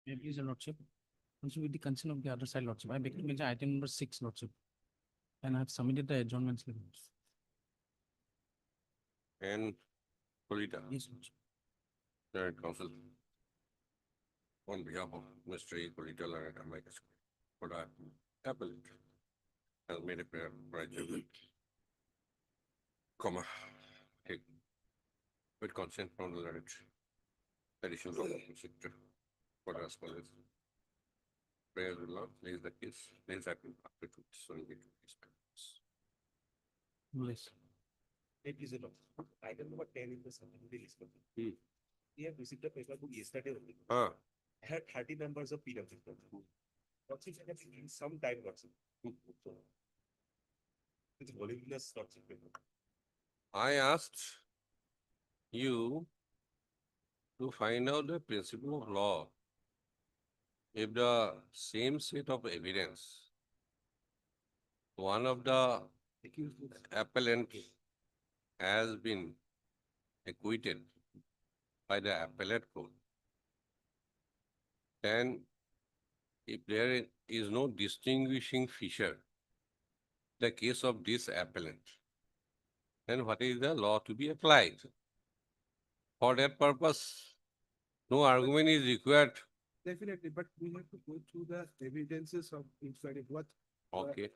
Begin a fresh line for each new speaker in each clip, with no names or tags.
Maybe is a Lordship. Also with the consent of the other side, Lordship. I beg to mention item number 6, Lordship. And I have submitted the adjournment slip.
And Polita,
Yes, Lordship.
Learned Council. On behalf of Mr. E. Polita, Learned Amicus, for the appellate has made a prayer for adjournment. Comma. Take with consent from the learned additional document sector for as follows. Prayer will not place the case, place that will after to swing it to these parents.
Yes.
It is a lot. Item number 10 in the supplementary list.
Hmm.
We have received a paper book yesterday only.
Ah,
Had 30 members of PW. Lordship, I have taken some time, Lordship. It's voluminous, Lordship.
I asked you to find out the principle of law. If the same set of evidence, one of the appellant has been acquitted by the appellate court, then if there is no distinguishing feature, the case of this appellant, then what is the law to be applied? For that purpose, no argument is required.
Definitely, but we have to go through the evidences of each side, what,
Okay.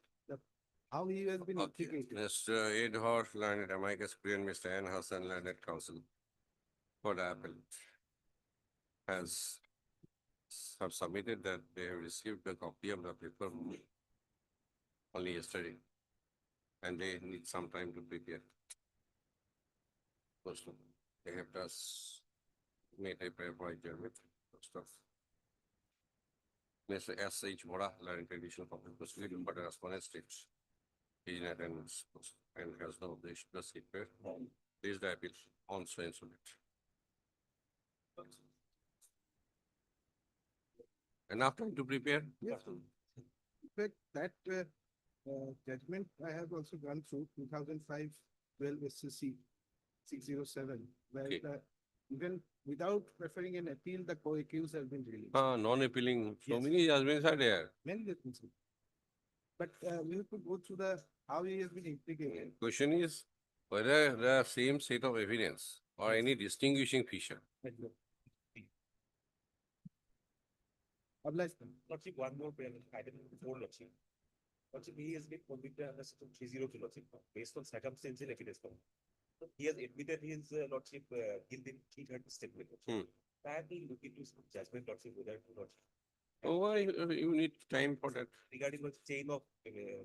how he has been
Okay.
implicated.
Mr. Ed Horst, learned amicus curiae, Mr. N. Hassan, learned counsel for the appellant, has have submitted that they have received a copy of the paper only yesterday, and they need some time to prepare. First, they have just made a prayer for adjournment. Stuff. Mr. S. H. Bora, learned traditional public prosecutor, but as one states, he is in attendance and has no obligation to sit there. Please the appeal on so and so date. Enough time to prepare?
Yes. In fact, that judgment I have also gone through 2005 12 SCC 607, where
Okay.
even without preferring an appeal, the co-accused has been released.
Non-appealing, so
Yes.
many judgments are there.
Many differences. But we have to go through the how he has been implicated.
Question is whether the same set of evidence or any distinguishing feature.
Obliged.
Lordship, one more prayer, item number 4, Lordship. Lordship, he has been convicted under section 302, Lordship, based on circumstantial evidence. He has admitted his Lordship guilt in 330 statement. That will look into some judgment, Lordship, whether Lordship.
Oh, why you need time for that?
Regarding the chain of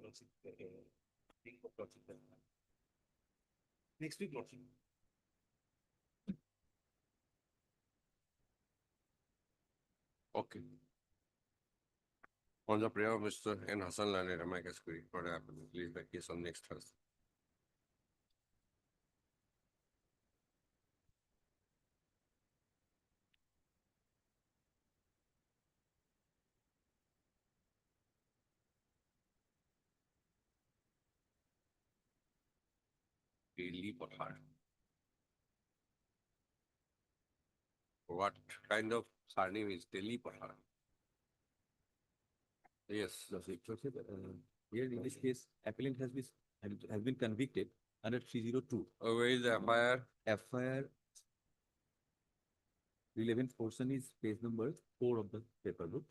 Lordship, thing of Lordship. Next week, Lordship.
Okay. On the prayer of Mr. N. Hassan Lane, amicus curiae for the appellant, leave the case on next Thursday. Daily Pothar. What kind of surname is Delhi Pothar? Yes.
Here in this case, appellant has been convicted under 302.
Where is the FIR?
FIR relevant portion is page number 4 of the paper book.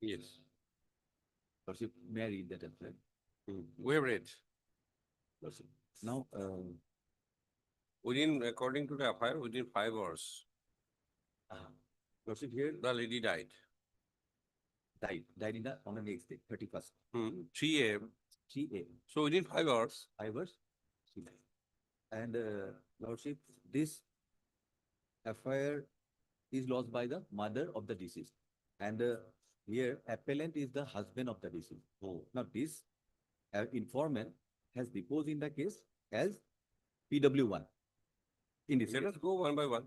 Yes.
Lordship, may I read that as well?
We have read.
Lordship. Now,
Within, according to the FIR, within 5 hours,
Lordship, here
the lady died.
died on the next day, 31st,
3 a.m.
3 a.m.
So within 5 hours,
Ivers. she died. And Lordship, this FIR is lodged by the mother of the deceased. And here appellant is the husband of the deceased. Now this informant has deposed in the case as PW1. In this
let
case,
us go one by one.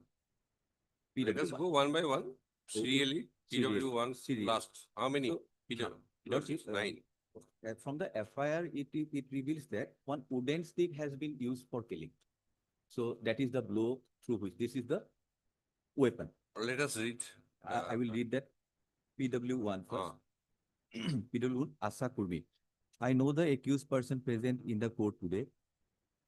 Let us
PW1.
go one by one. Serially,
Serially.
PW1
Serially.
last. How many?
So, Lordship,
9.
From the FIR, it reveals that one wooden stick has been used for killing. So that is the blow through which this is the weapon.
Let us read.
I will read that PW1 first. PW1 Asa Kurmi. I know the accused person present in the court today.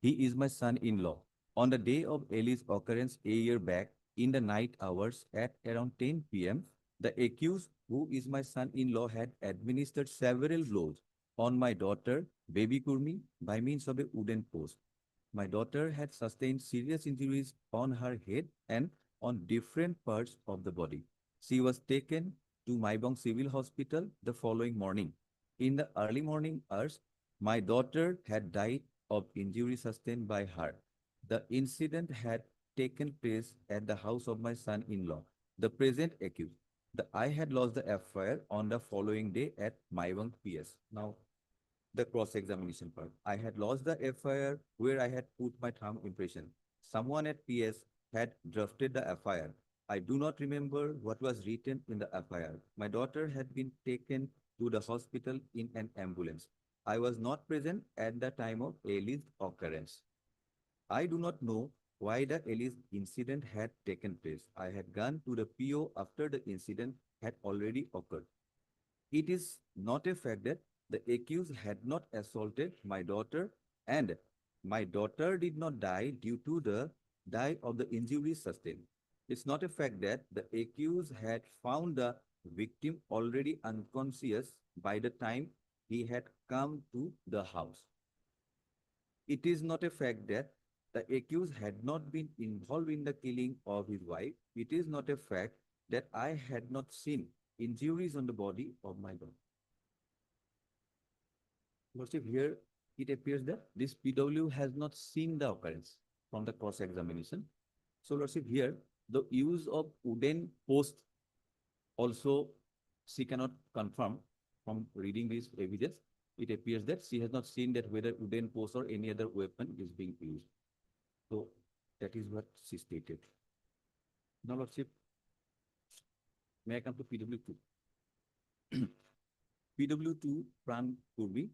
He is my son-in-law. On the day of Ellie's occurrence a year back, in the night hours at around 10 p.m., the accused, who is my son-in-law, had administered several blows on my daughter, baby Kurmi, by means of a wooden post. My daughter had sustained serious injuries on her head and on different parts of the body. She was taken to Maibong Civil Hospital the following morning. In the early morning hours, my daughter had died of injury sustained by her. The incident had taken place at the house of my son-in-law, the present accused. I had lost the FIR on the following day at Maibong PS. Now, the cross-examination part. I had lost the FIR where I had put my thumb impression. Someone at PS had drafted the FIR. I do not remember what was written in the FIR. My daughter had been taken to the hospital in an ambulance. I was not present at the time of Ellie's occurrence. I do not know why the Ellie's incident had taken place. I had gone to the PO after the incident had already occurred. It is not a fact that the accused had not assaulted my daughter and my daughter did not die due to the injuries sustained. It's not a fact that the accused had found the victim already unconscious by the time he had come to the house. It is not a fact that the accused had not been involved in the killing of his wife. It is not a fact that I had not seen injuries on the body of my daughter. Lordship, here it appears that this PW has not seen the occurrence from the cross-examination. So, Lordship, here the use of wooden post also she cannot confirm from reading this evidence. It appears that she has not seen that whether wooden post or any other weapon is being used. So that is what she stated. Now, Lordship, may I come to PW2? PW2 Pran Purvi,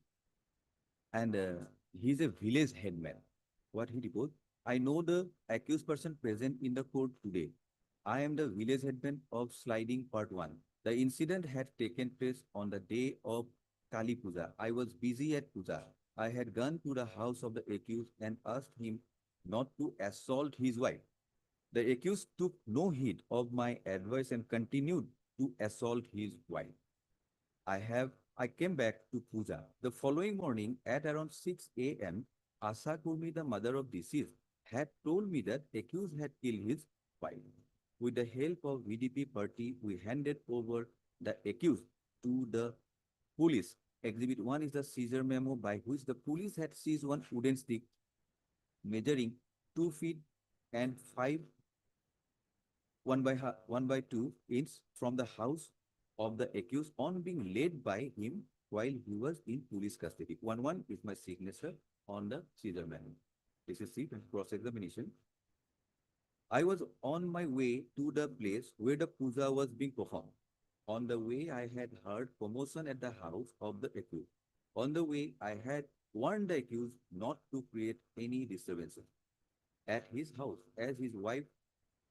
and he's a village headman. What he reports, I know the accused person present in the court today. I am the village headman of Sliding Part 1. The incident had taken place on the day of Kali Puja. I was busy at Puja. I had gone to the house of the accused and asked him not to assault his wife. The accused took no heed of my advice and continued to assault his wife. I came back to Puja. The following morning at around 6 a.m., Asa Kurmi, the mother of deceased, had told me that accused had killed his wife. With the help of VDP party, we handed over the accused to the police. Exhibit 1 is the seizure memo by which the police had seized one wooden stick measuring 2 feet and 1 by 2 inches from the house of the accused on being laid by him while he was in police custody. 1-1 is my signature on the seizure memo. This is the cross-examination. I was on my way to the place where the puja was being performed. On the way, I had heard commotion at the house of the accused. On the way, I had warned the accused not to create any disturbances at his house as his wife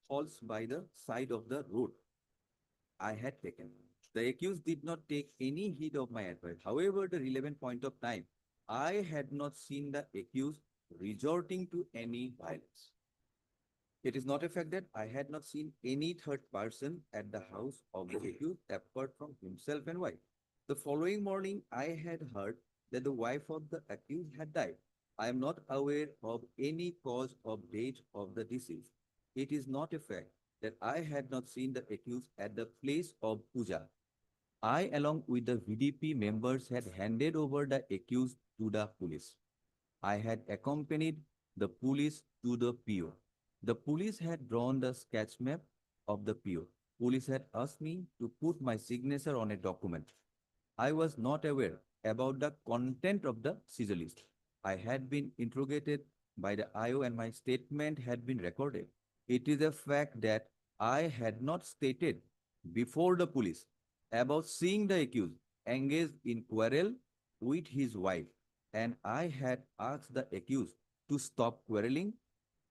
falls by the side of the road I had taken. The accused did not take any heed of my advice. However, the relevant point of time, I had not seen the accused resorting to any violence. It is not a fact that I had not seen any third person at the house of the accused apart from himself and wife. The following morning, I had heard that the wife of the accused had died. I am not aware of any cause of death of the deceased. It is not a fact that I had not seen the accused at the place of puja. I, along with the VDP members, had handed over the accused to the police. I had accompanied the police to the PO. The police had drawn the sketch map of the PO. Police had asked me to put my signature on a document. I was not aware about the content of the seizure list. I had been interrogated by the IO and my statement had been recorded. It is a fact that I had not stated before the police about seeing the accused engaged in quarrel with his wife, and I had asked the accused to stop quarreling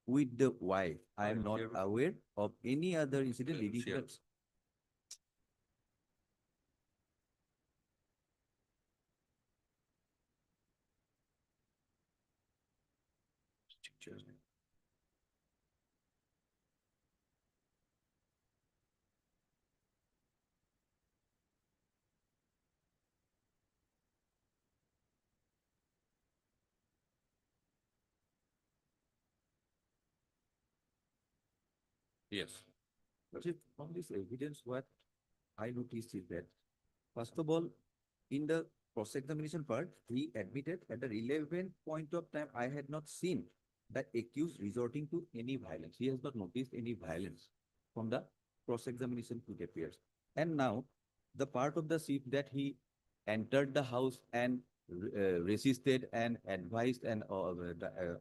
with the wife. I am not aware of any other incident leading to that.
Yes.
But from this evidence, what I noticed is that, first of all, in the cross-examination part, he admitted at the relevant point of time, I had not seen the accused resorting to any violence. He has not noticed any violence from the cross-examination it appears. And now, the part of the shift that he entered the house and resisted and advised and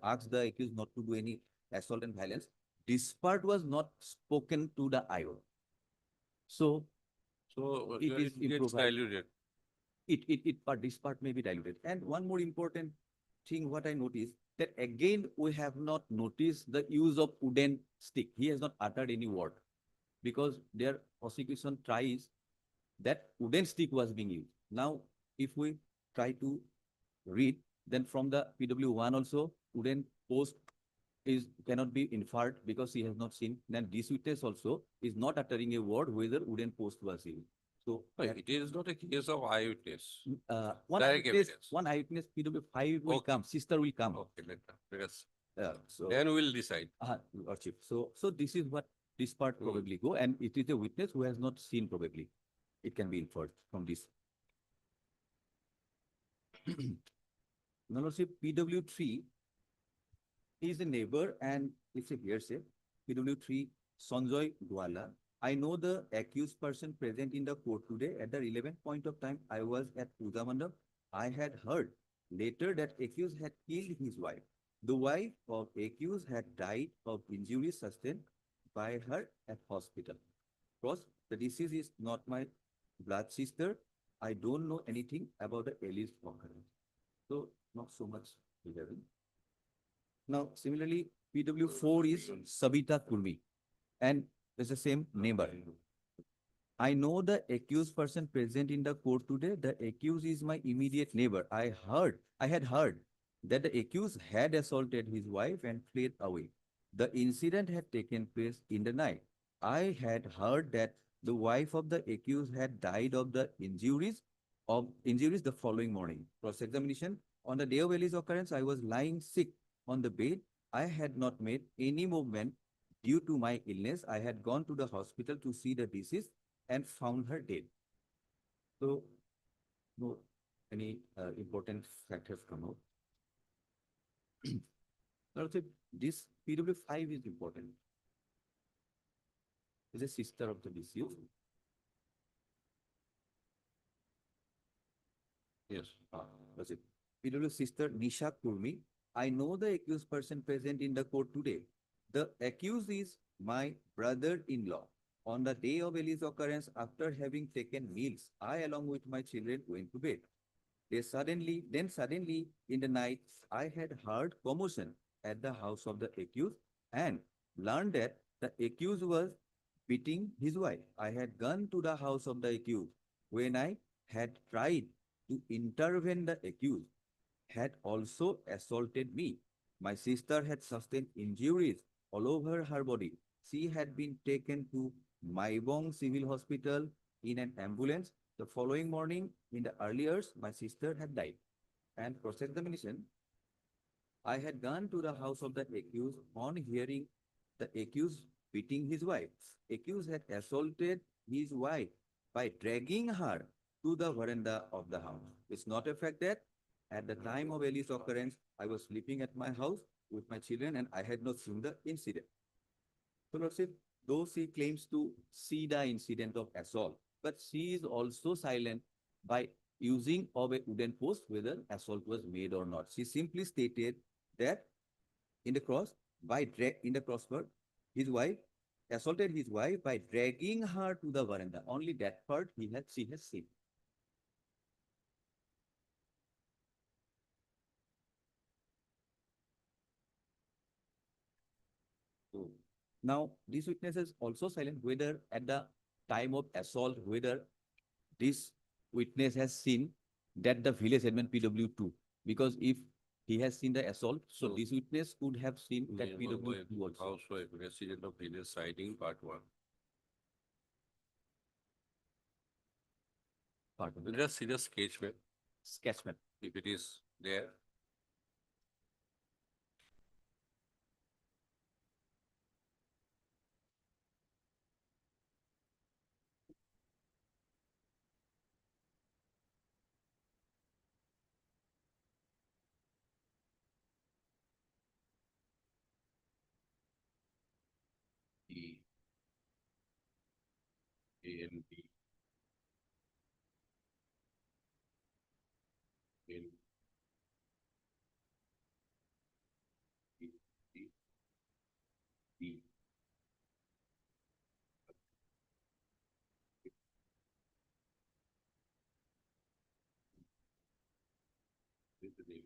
asked the accused not to do any assault and violence, this part was not spoken to the IO. So
So
It is
it gets
improvised.
diluted.
this part may be diluted. And one more important thing, what I noticed, that again, we have not noticed the use of wooden stick. He has not uttered any word because their prosecution tries that wooden stick was being used. Now, if we try to read, then from the PW1 also, wooden post cannot be inferred because he has not seen. Then this witness also is not uttering a word whether wooden post was used. So
But it is not a case of eyewitness.
one
Direct
eyewitness,
evidence.
one eyewitness PW5 will
Okay.
come, sister will come.
Okay, because
So,
then we'll decide.
Lordship. So this is what this part
Hmm.
probably go, and it is a witness who has not seen probably. It can be inferred from this. Now, Lordship, PW3 is a neighbor and it's a hearsay. PW3 Sanjoy Dwala. I know the accused person present in the court today. At the relevant point of time, I was at Puja Mandap. I had heard later that accused had killed his wife. The wife of accused had died of injuries sustained by her at hospital. Because the deceased is not my blood sister, I don't know anything about the alleged occurrence. So not so much relevant. Now, similarly, PW4 is Sabita Kurmi, and it's the same neighbor. I know the accused person present in the court today. The accused is my immediate neighbor. I had heard that the accused had assaulted his wife and fled away. The incident had taken place in the night. I had heard that the wife of the accused had died of the injuries the following morning. Cross-examination. On the day of Ellie's occurrence, I was lying sick on the bed. I had not made any movement due to my illness. I had gone to the hospital to see the deceased and found her dead. So, no, any important fact has come out. Also, this PW5 is important. Is a sister of the deceased.
Yes.
That's it. PW sister Nisha Kurmi. I know the accused person present in the court today. The accused is my brother-in-law. On the day of Ellie's occurrence, after having taken meals, I, along with my children, went to bed. Then suddenly, in the night, I had heard commotion at the house of the accused and learned that the accused was beating his wife. I had gone to the house of the accused. When I had tried to intervene, the accused had also assaulted me. My sister had sustained injuries all over her body. She had been taken to Maibong Civil Hospital in an ambulance. The following morning, in the early hours, my sister had died. And cross-examination, I had gone to the house of the accused on hearing the accused beating his wife. Accused had assaulted his wife by dragging her to the veranda of the house. It's not a fact that at the time of Ellie's occurrence, I was sleeping at my house with my children and I had not seen the incident. So Lordship, though she claims to see the incident of assault, but she is also silent by using of a wooden post whether assault was made or not. She simply stated that in the crossword, his wife assaulted his wife by dragging her to the veranda. Only that part she has seen. Now, this witness is also silent whether at the time of assault, whether this witness has seen that the village admin PW2. Because if he has seen the assault, so
So-
this witness could have seen that
Name of
PW2
wife,
also.
housewife, resident of village siding, part 1.
Part of
We'll
it.
just see the sketch map,
Sketch map.
if it is there. E. A and B. In. D. D. D. This is the name.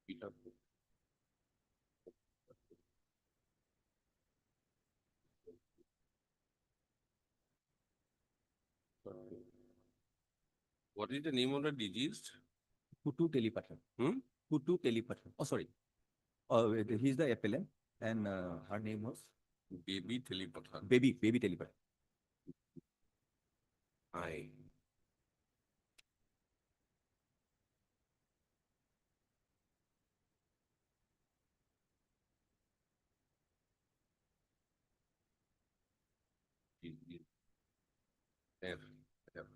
Peter. What is the name of the deceased?
Kutu Telipathan.
Hmm?
Kutu Telipathan. Oh, sorry. He's the appellant and her name was
Baby Telipathan.
Baby Telipathan.
I. F. F.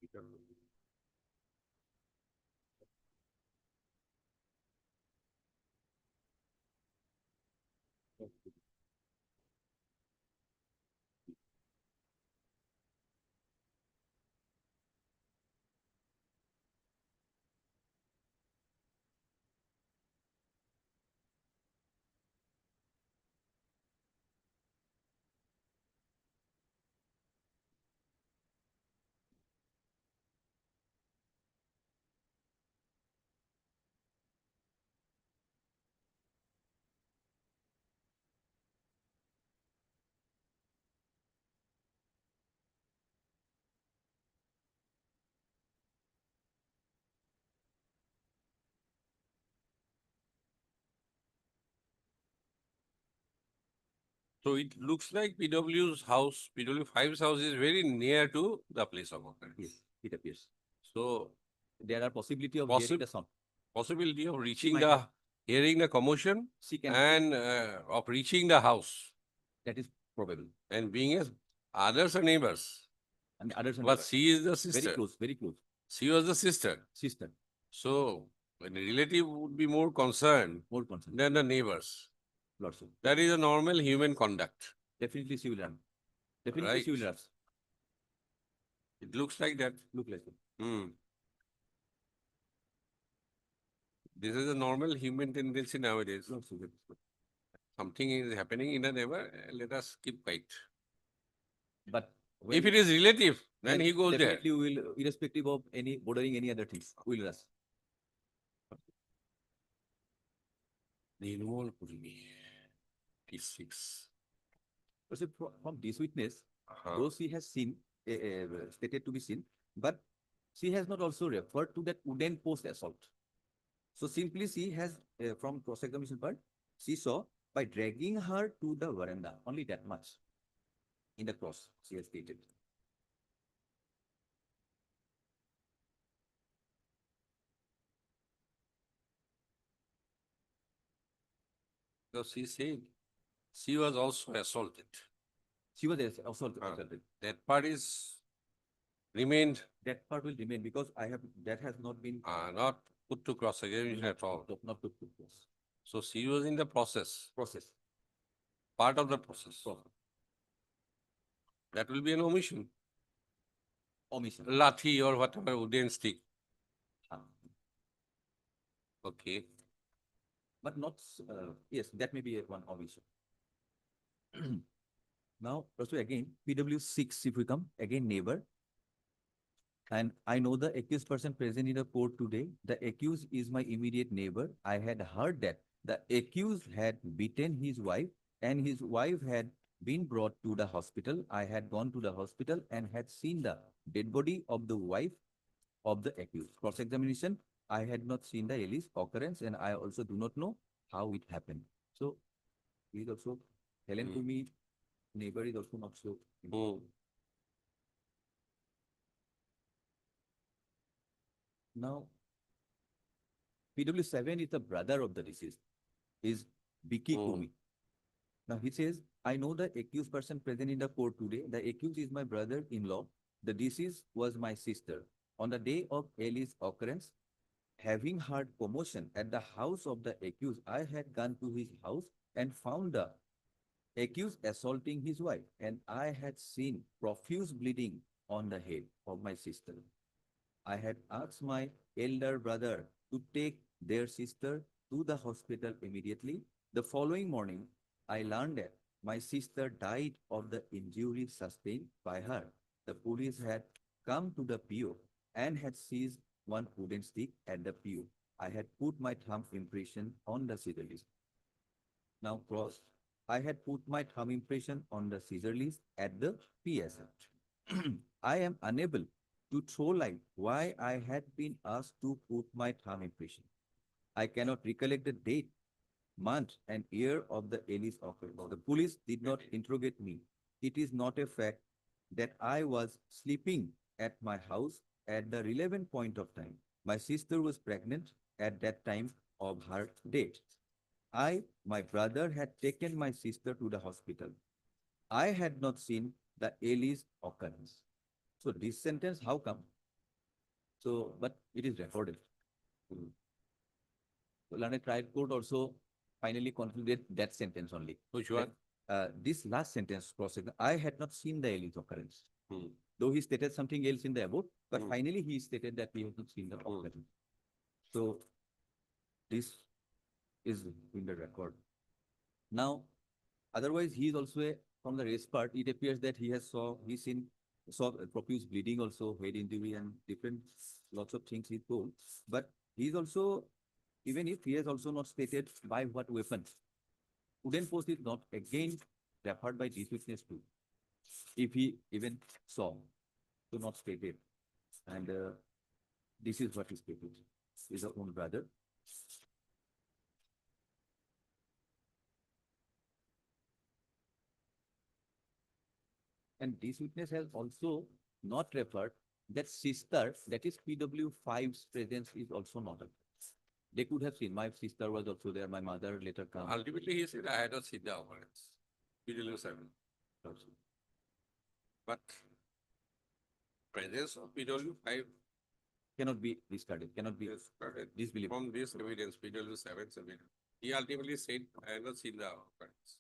Peter. So it looks like PW's house, PW5's house is very near to the place of occurrence.
Yes, it appears.
So
There are possibility of
Possi-
hearing the sound.
possibility of reaching
might
the,
have-
hearing the commotion
She can,
and of reaching the house
that is probable.
and being as others are neighbors.
And the others are
But
neighbors.
she is the
Very
sister.
close, very close.
She was the sister.
Sister,
So a relative would be more concerned
more concerned.
than the neighbors.
Lordship.
That is a normal human conduct.
Definitely she will run. Definitely
Right.
she will run.
It looks like that.
Look like it.
Hmm. This is a normal human tendency nowadays. Something is happening in a neighbor, let us keep quiet.
But
If it is relative, then
well,
he goes there.
definitely we will, irrespective of any bordering any other things, we'll rush.
Nirmal Purmi, P6.
So from this witness,
Uh-huh.
though she has seen, stated to be seen, but she has not also referred to that wooden post assault. So simply she has, from cross-examination part, she saw by dragging her to the veranda, only that much. In the cross, she has stated.
So she said she was also assaulted.
She was also
Ah.
assaulted.
That part is remained
That part will remain because I have, that has not been,
not put to cross examination at all.
not put to cross.
So she was in the process,
Process.
part of the process. That will be an omission.
Omission.
Lathi or whatever wooden stick.
Ah.
Okay.
But not, yes, that may be one omission. Now, also again, PW6, if we come, again neighbor. And I know the accused person present in the court today. The accused is my immediate neighbor. I had heard that the accused had beaten his wife and his wife had been brought to the hospital. I had gone to the hospital and had seen the dead body of the wife of the accused. Cross-examination, I had not seen the Ellis occurrence and I also do not know how it happened. So, he is also, Helen
Hmm.
to me, neighbor is also not so.
Hmm.
Now, PW7 is the brother of the deceased, is Biki
Hmm.
Kumi. Now he says, I know the accused person present in the court today. The accused is my brother-in-law. The deceased was my sister. On the day of Ellie's occurrence, having heard commotion at the house of the accused, I had gone to his house and found the accused assaulting his wife, and I had seen profuse bleeding on the head of my sister. I had asked my elder brother to take their sister to the hospital immediately. The following morning, I learned that my sister died of the injuries sustained by her. The police had come to the PO and had seized one wooden stick at the PO. I had put my thumb impression on the scissor list. Now cross. I had put my thumb impression on the scissor list at the PSR. I am unable to throw light why I had been asked to put my thumb impression. I cannot recollect the date, month, and year of the Ellis occurrence. The police did not interrogate me. It is not a fact that I was sleeping at my house at the relevant point of time. My sister was pregnant at that time of her date. My brother, had taken my sister to the hospital. I had not seen the Ellis occurrence. So this sentence, how come? So, but it is recorded. So Learned Trial Court also finally concluded that sentence only.
Which one?
This last sentence, I had not seen the Ellis occurrence.
Hmm.
Though he stated something else in the above, but
Hmm.
finally he stated that he has not seen the occurrence. So this is in the record. Now, otherwise, he is also from the race part. It appears that he's seen saw profuse bleeding also, head injury and different lots of things he told. But he's also, even if he has also not stated by what weapon, wooden post is not again referred by this witness too. If he even saw, so not stated. And this is what he stated. His own brother. And this witness has also not referred that sister, that is PW5's presence is also not. They could have seen, my sister was also there, my mother later come.
Ultimately, he said, I had not seen the occurrence. PW7. But presence of PW5
Cannot be discarded, cannot be
is correct.
disbelieved.
From this evidence, PW7, he ultimately said, I have not seen the occurrence.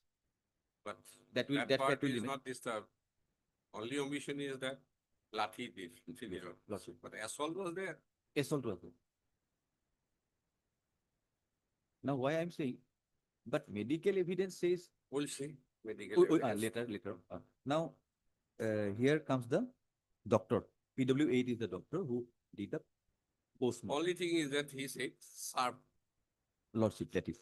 But
That will,
that part
will
is
remain.
not disturbed. Only omission is that Lathi did.
Lawsuit.
But assault was there.
Assault was there. Now, why I'm saying, but medical evidence says,
We'll see. Medical evidence.
later. Now, here comes the doctor. PW8 is the doctor who did the postmortem.
Only thing is that he said sharp.
Lordship, that is.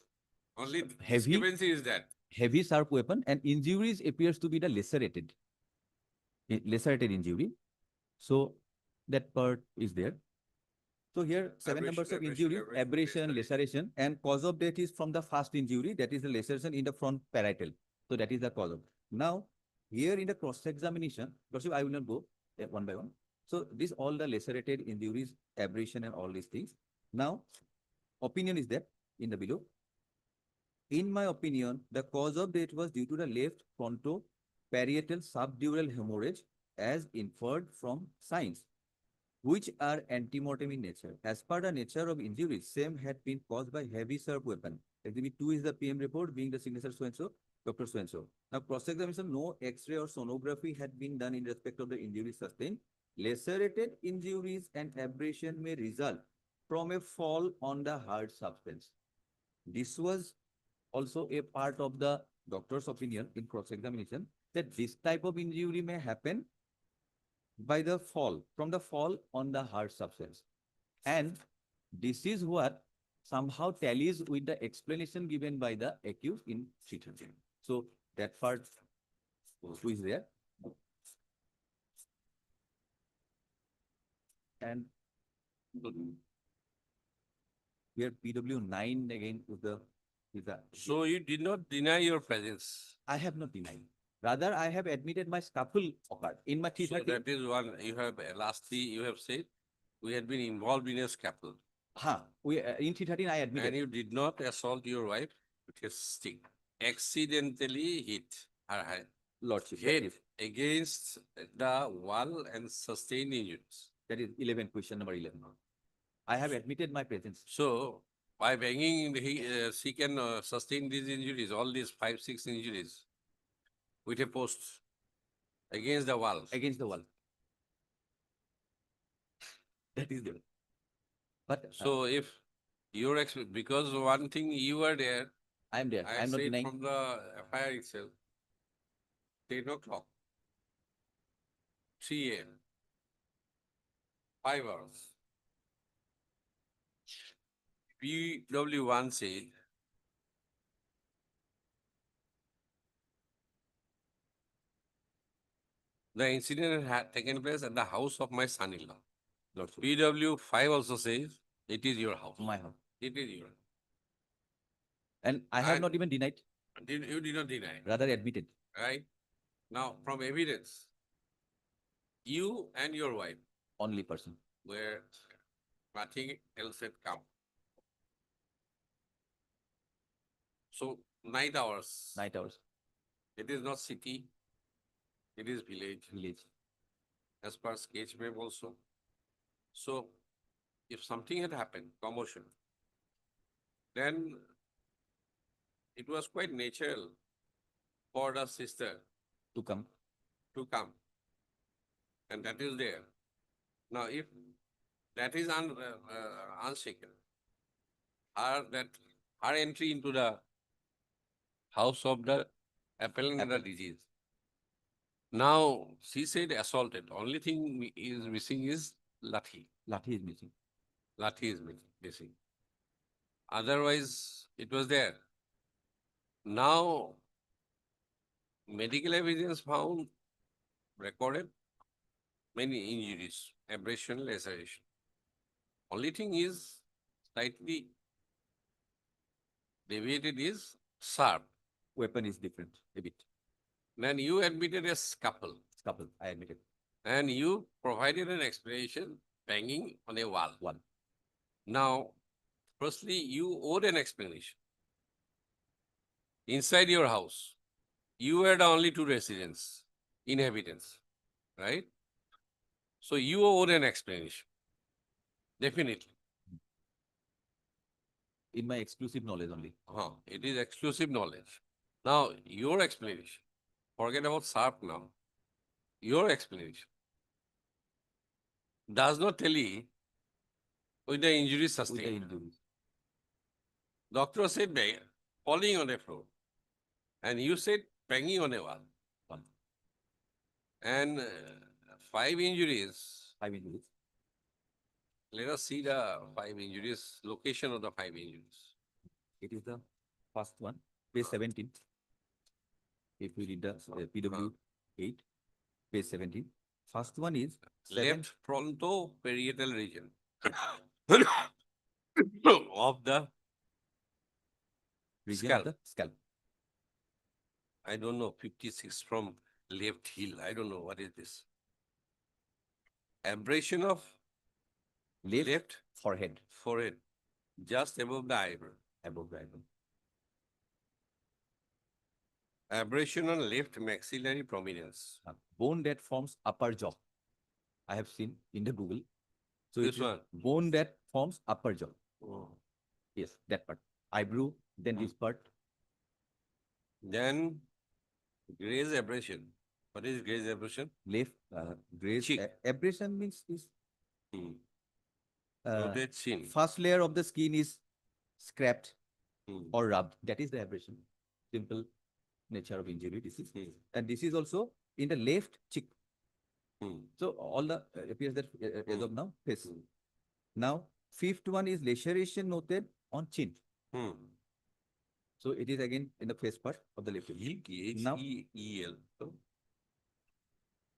Only
Heavy-
discrepancy is that.
Heavy sharp weapon and injuries appears to be the lacerated. Lacerated injury. So that part is there. So here, seven numbers of
Abrasion,
injury, abrasion, laceration, and cause of death is from the first injury, that is the laceration in the front parietal. So that is the cause of. Now, here in the cross-examination, I will not go one by one. So this all the lacerated injuries, abrasion and all these things. Now, opinion is there in the below. In my opinion, the cause of death was due to the left frontoparietal subdural hemorrhage as inferred from signs, which are antemortem in nature. As per the nature of injuries, same had been caused by heavy sharp weapon. Exhibit 2 is the PM report being the signature so-and-so, Dr. So-and-so. Now, cross-examination, no X-ray or sonography had been done in respect of the injuries sustained. Lacerated injuries and abrasion may result from a fall on the hard substance. This was also a part of the doctor's opinion in cross-examination that this type of injury may happen by the fall, from the fall on the hard substance. And this is what somehow tallies with the explanation given by the accused in 313. So that part who is there. And here PW9 again is the
So you did not deny your presence.
I have not denied. Rather, I have admitted my scuffle occurred in my
So
330.
that is one, you have, lastly, you have said, we had been involved in a scuffle.
In 313, I
And
admitted.
you did not assault your wife with a stick. Accidentally hit her
Lordship.
head against the wall and sustained injuries.
That is 11, question number 11. I have admitted my presence.
So by banging, she can sustain these injuries, all these 5, 6 injuries with a post against the wall.
Against the wall. That is there. But
So if your because one thing you were there,
I am there. I
I
am not
said
denying.
from the FIR itself, 10 o'clock, 3 AM, 5 hours. PW1 said, the incident had taken place at the house of my son-in-law.
Lordship.
PW5 also says, it is your house.
My house.
It is your.
And I have
And-
not even denied,
You did not deny,
rather admitted.
right? Now, from evidence, you and your wife
Only person.
where nothing else had come. So night hours.
Night hours.
It is not city. It is village,
Village.
as per sketch map also. So if something had happened, commotion, then it was quite natural for the sister
To come.
to come. And that is there. Now, if that is unshaken, her entry into the house of the appellant and the disease. Now, she said assaulted. Only thing is missing is lathi.
Lathi is missing.
Lathi is missing. Otherwise, it was there. Now, medical evidence found recorded many injuries, abrasion, laceration. Only thing is slightly deviated is sharp.
Weapon is different a bit.
Then you admitted a scuffle
Scuffle, I admitted.
and you provided an explanation banging on a wall.
One.
Now, firstly, you owed an explanation. Inside your house, you were the only 2 residents, inhabitants, right? So you owed an explanation. Definitely.
In my exclusive knowledge only.
It is exclusive knowledge. Now, your explanation, forget about sharp now. Your explanation does not tally with the injuries
With the
sustained.
injuries.
Doctor said falling on a floor. And you said banging on a wall.
One.
And 5 injuries.
5 injuries.
Let us see the 5 injuries, location of the 5 injuries.
It is the first one, page 17. If we read the PW 8, page 17. First one is
Left frontoparietal region of the,
region of
scalp.
the scalp.
I don't know, 56 from left heel. I don't know what is this. Abrasion of left
Forehead
forehead, just above the eyebrow.
above the eyebrow.
Abrasion on left maxillary prominence.
Bone that forms upper jaw. I have seen in the Google. So
This
it is
one?
bone that forms upper jaw.
Oh.
Yes, that part. Eyebrow, then this part.
Then graze abrasion. What is graze abrasion?
Left graze.
Cheek.
Abrasion means is
Hmm.
uh,
Rotate chin.
first layer of the skin is scraped
Hmm.
or rubbed. That is the abrasion. Simple nature of injury. This is,
Hmm.
and this is also in the left cheek.
Hmm.
So all the appears that as of now, yes.
Hmm.
Now, fifth one is laceration noted on chin.
Hmm.
So it is again in the face part of the left.
Heel ki,
Now-
H-E-E-L. So,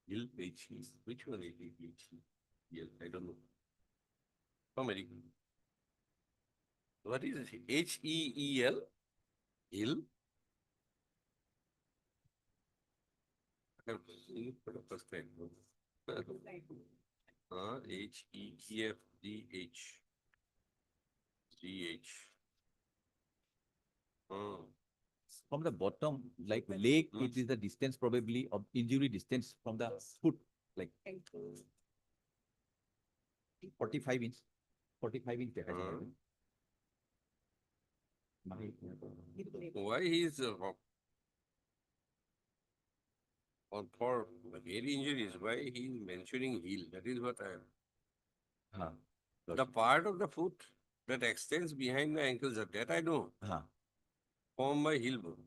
heel, H-E. Which one is H-E-E-L? I don't know. American. What is it? H-E-E-L? Hill? I have seen it for the first time. H-E-E-F-D-H. D-H. Oh.
From the bottom, like leg, it is the distance probably of injury distance from the foot, like 45 inch, 45 inch. দেখা যায়।
Why he is for head injuries? Why he is mentioning heel? That is what I.
हाँ,
The part of the foot that extends behind the ankles, that I know,
हाँ,
formed by heel bone.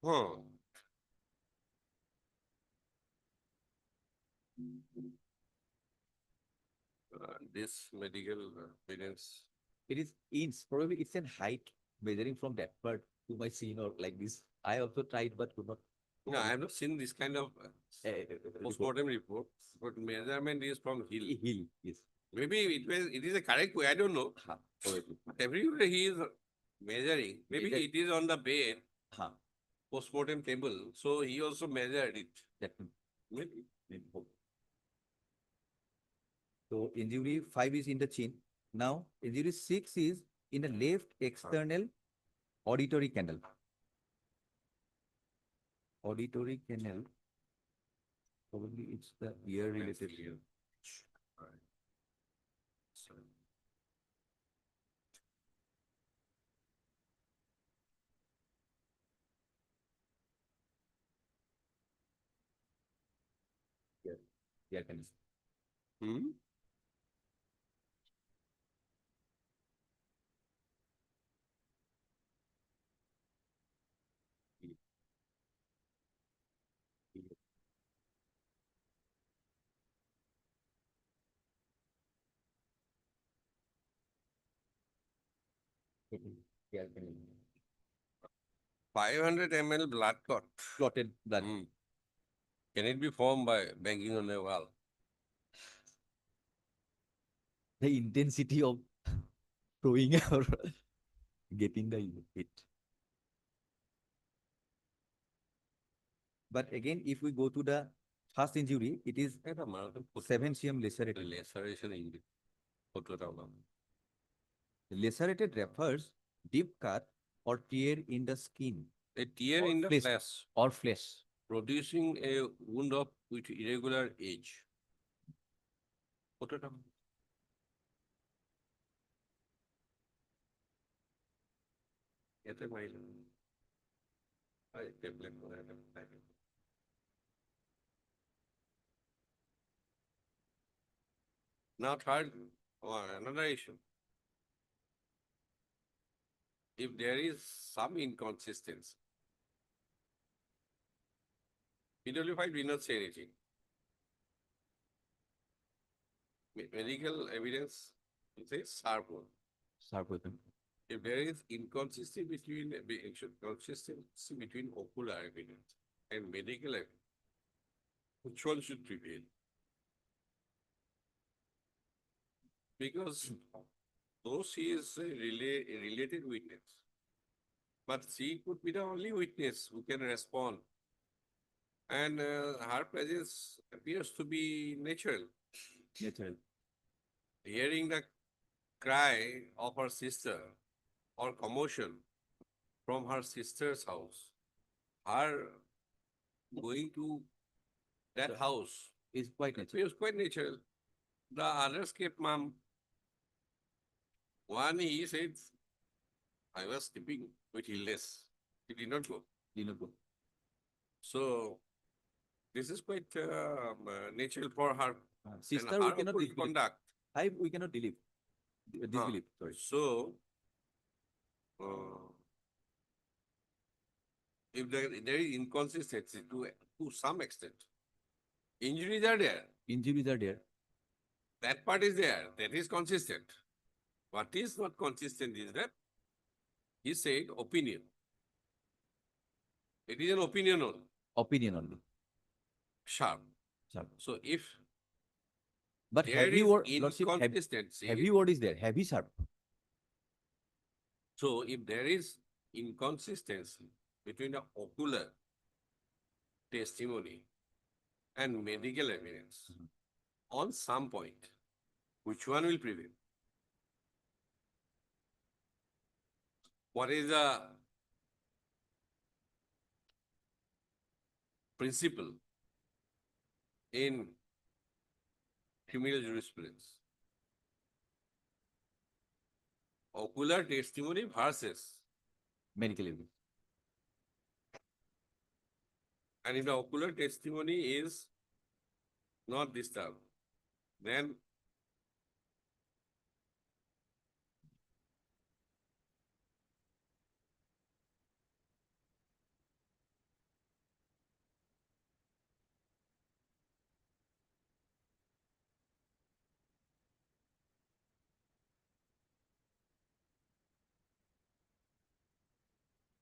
Huh. This medical evidence.
it is inch, probably it's in height measuring from that part to my chin or like this. I also tried but could not.
No, I have not seen this kind of
Report.
postmortem report, but measurement is from heel.
Heel, yes.
Maybe it is a correct way, I don't know.
हाँ, probably.
Everywhere he is measuring, maybe
That-
it is on the bed,
हाँ,
postmortem table, so he also measured it.
that
Maybe.
maybe hope. So injury 5 is in the chin. Now injury 6 is in the left external auditory canal. Auditory canal. Probably it's the ear related.
Maxillary. Right. So,
Ear canal.
hmm?
Ear canal.
500 ml blood clot.
Clotted blood.
Hmm. Can it be formed by banging on a wall?
The intensity of throwing or getting the hit. But again, if we go to the first injury, it is
It's a marathon photo.
7 cm lacerated.
Laceration injury. Photo down.
Lacerated refers deep cut or tear in the skin
A tear
Or
in the
flesh.
flesh,
or flesh.
producing a wound of with irregular edge. Photo down. এতে mile tablet Now third Another issue. If there is some inconsistency, PW5 did not say anything. Medical evidence, it says sharp one.
Sharp weapon.
If there is consistency between ocular evidence and medical evidence, which one should prevail? Because though she is a related witness, but she could be the only witness who can respond. And her presence appears to be natural.
Natural.
Hearing the cry of her sister or commotion from her sister's house, her going to that house
Is quite natural.
appears quite natural. The others kept mum. One, he said, I was sleeping with illness. He did not go.
Did not go.
So, this is quite natural for her.
Sister,
and
we
her
cannot
open
disbelieve.
conduct.
We cannot disbelieve, sorry.
So, if there is inconsistency to some extent, injuries are there.
Injuries are there.
That part is there. That is consistent. What is not consistent is that he said opinion. It is an opinion only,
Opinion only.
sharp.
Sharp.
So if
But
there
heavy
is
word, Lordship,
inconsistency,
heavy word is there. Heavy sharp.
so if there is inconsistency between the ocular testimony and medical evidence, on some point, which one will prevail? What is the principle in criminal jurisprudence? Ocular testimony versus,
Medical evidence.
and if the ocular testimony is not disturbed, then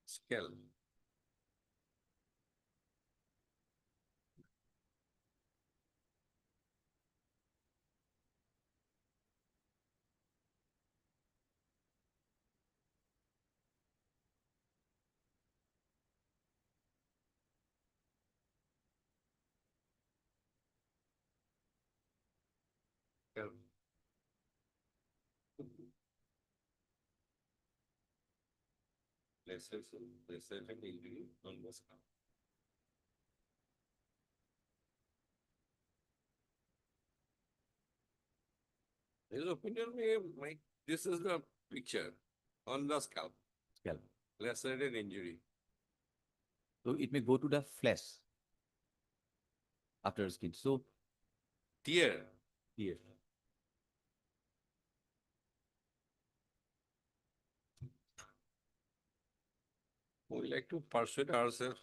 scale. Scale. Let's say an injury on the scalp. His opinion may make, this is the picture on the scalp,
Scalp.
lacerated injury.
So it may go to the flesh after skin. So
Tear,
here.
we like to persuade ourselves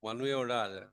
one way or the other.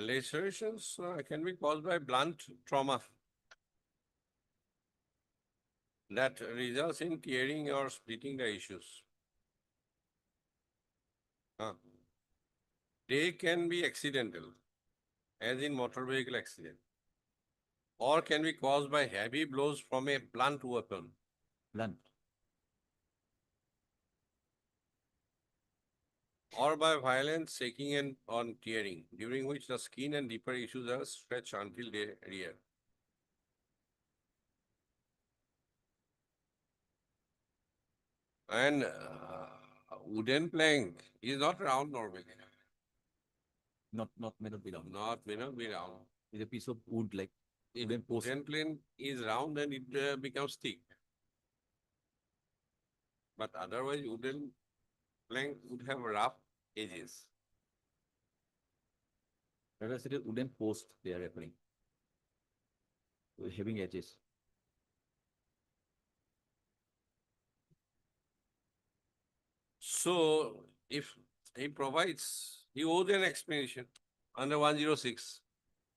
Lacerations can be caused by blunt trauma that results in tearing or splitting the issues. They can be accidental, as in motor vehicle accident, or can be caused by heavy blows from a blunt weapon.
Blunt.
Or by violent shaking and on tearing, during which the skin and deeper issues are stretched until they rear. And wooden plank is not round normally.
Not may not be round.
May not be round.
It's a piece of wood like
If
wooden post.
wooden plank is round, then it becomes thick. But otherwise, wooden plank would have rough edges.
Let us say a wooden post they are referring. With having edges.
So if he provides, he owes an explanation under 106.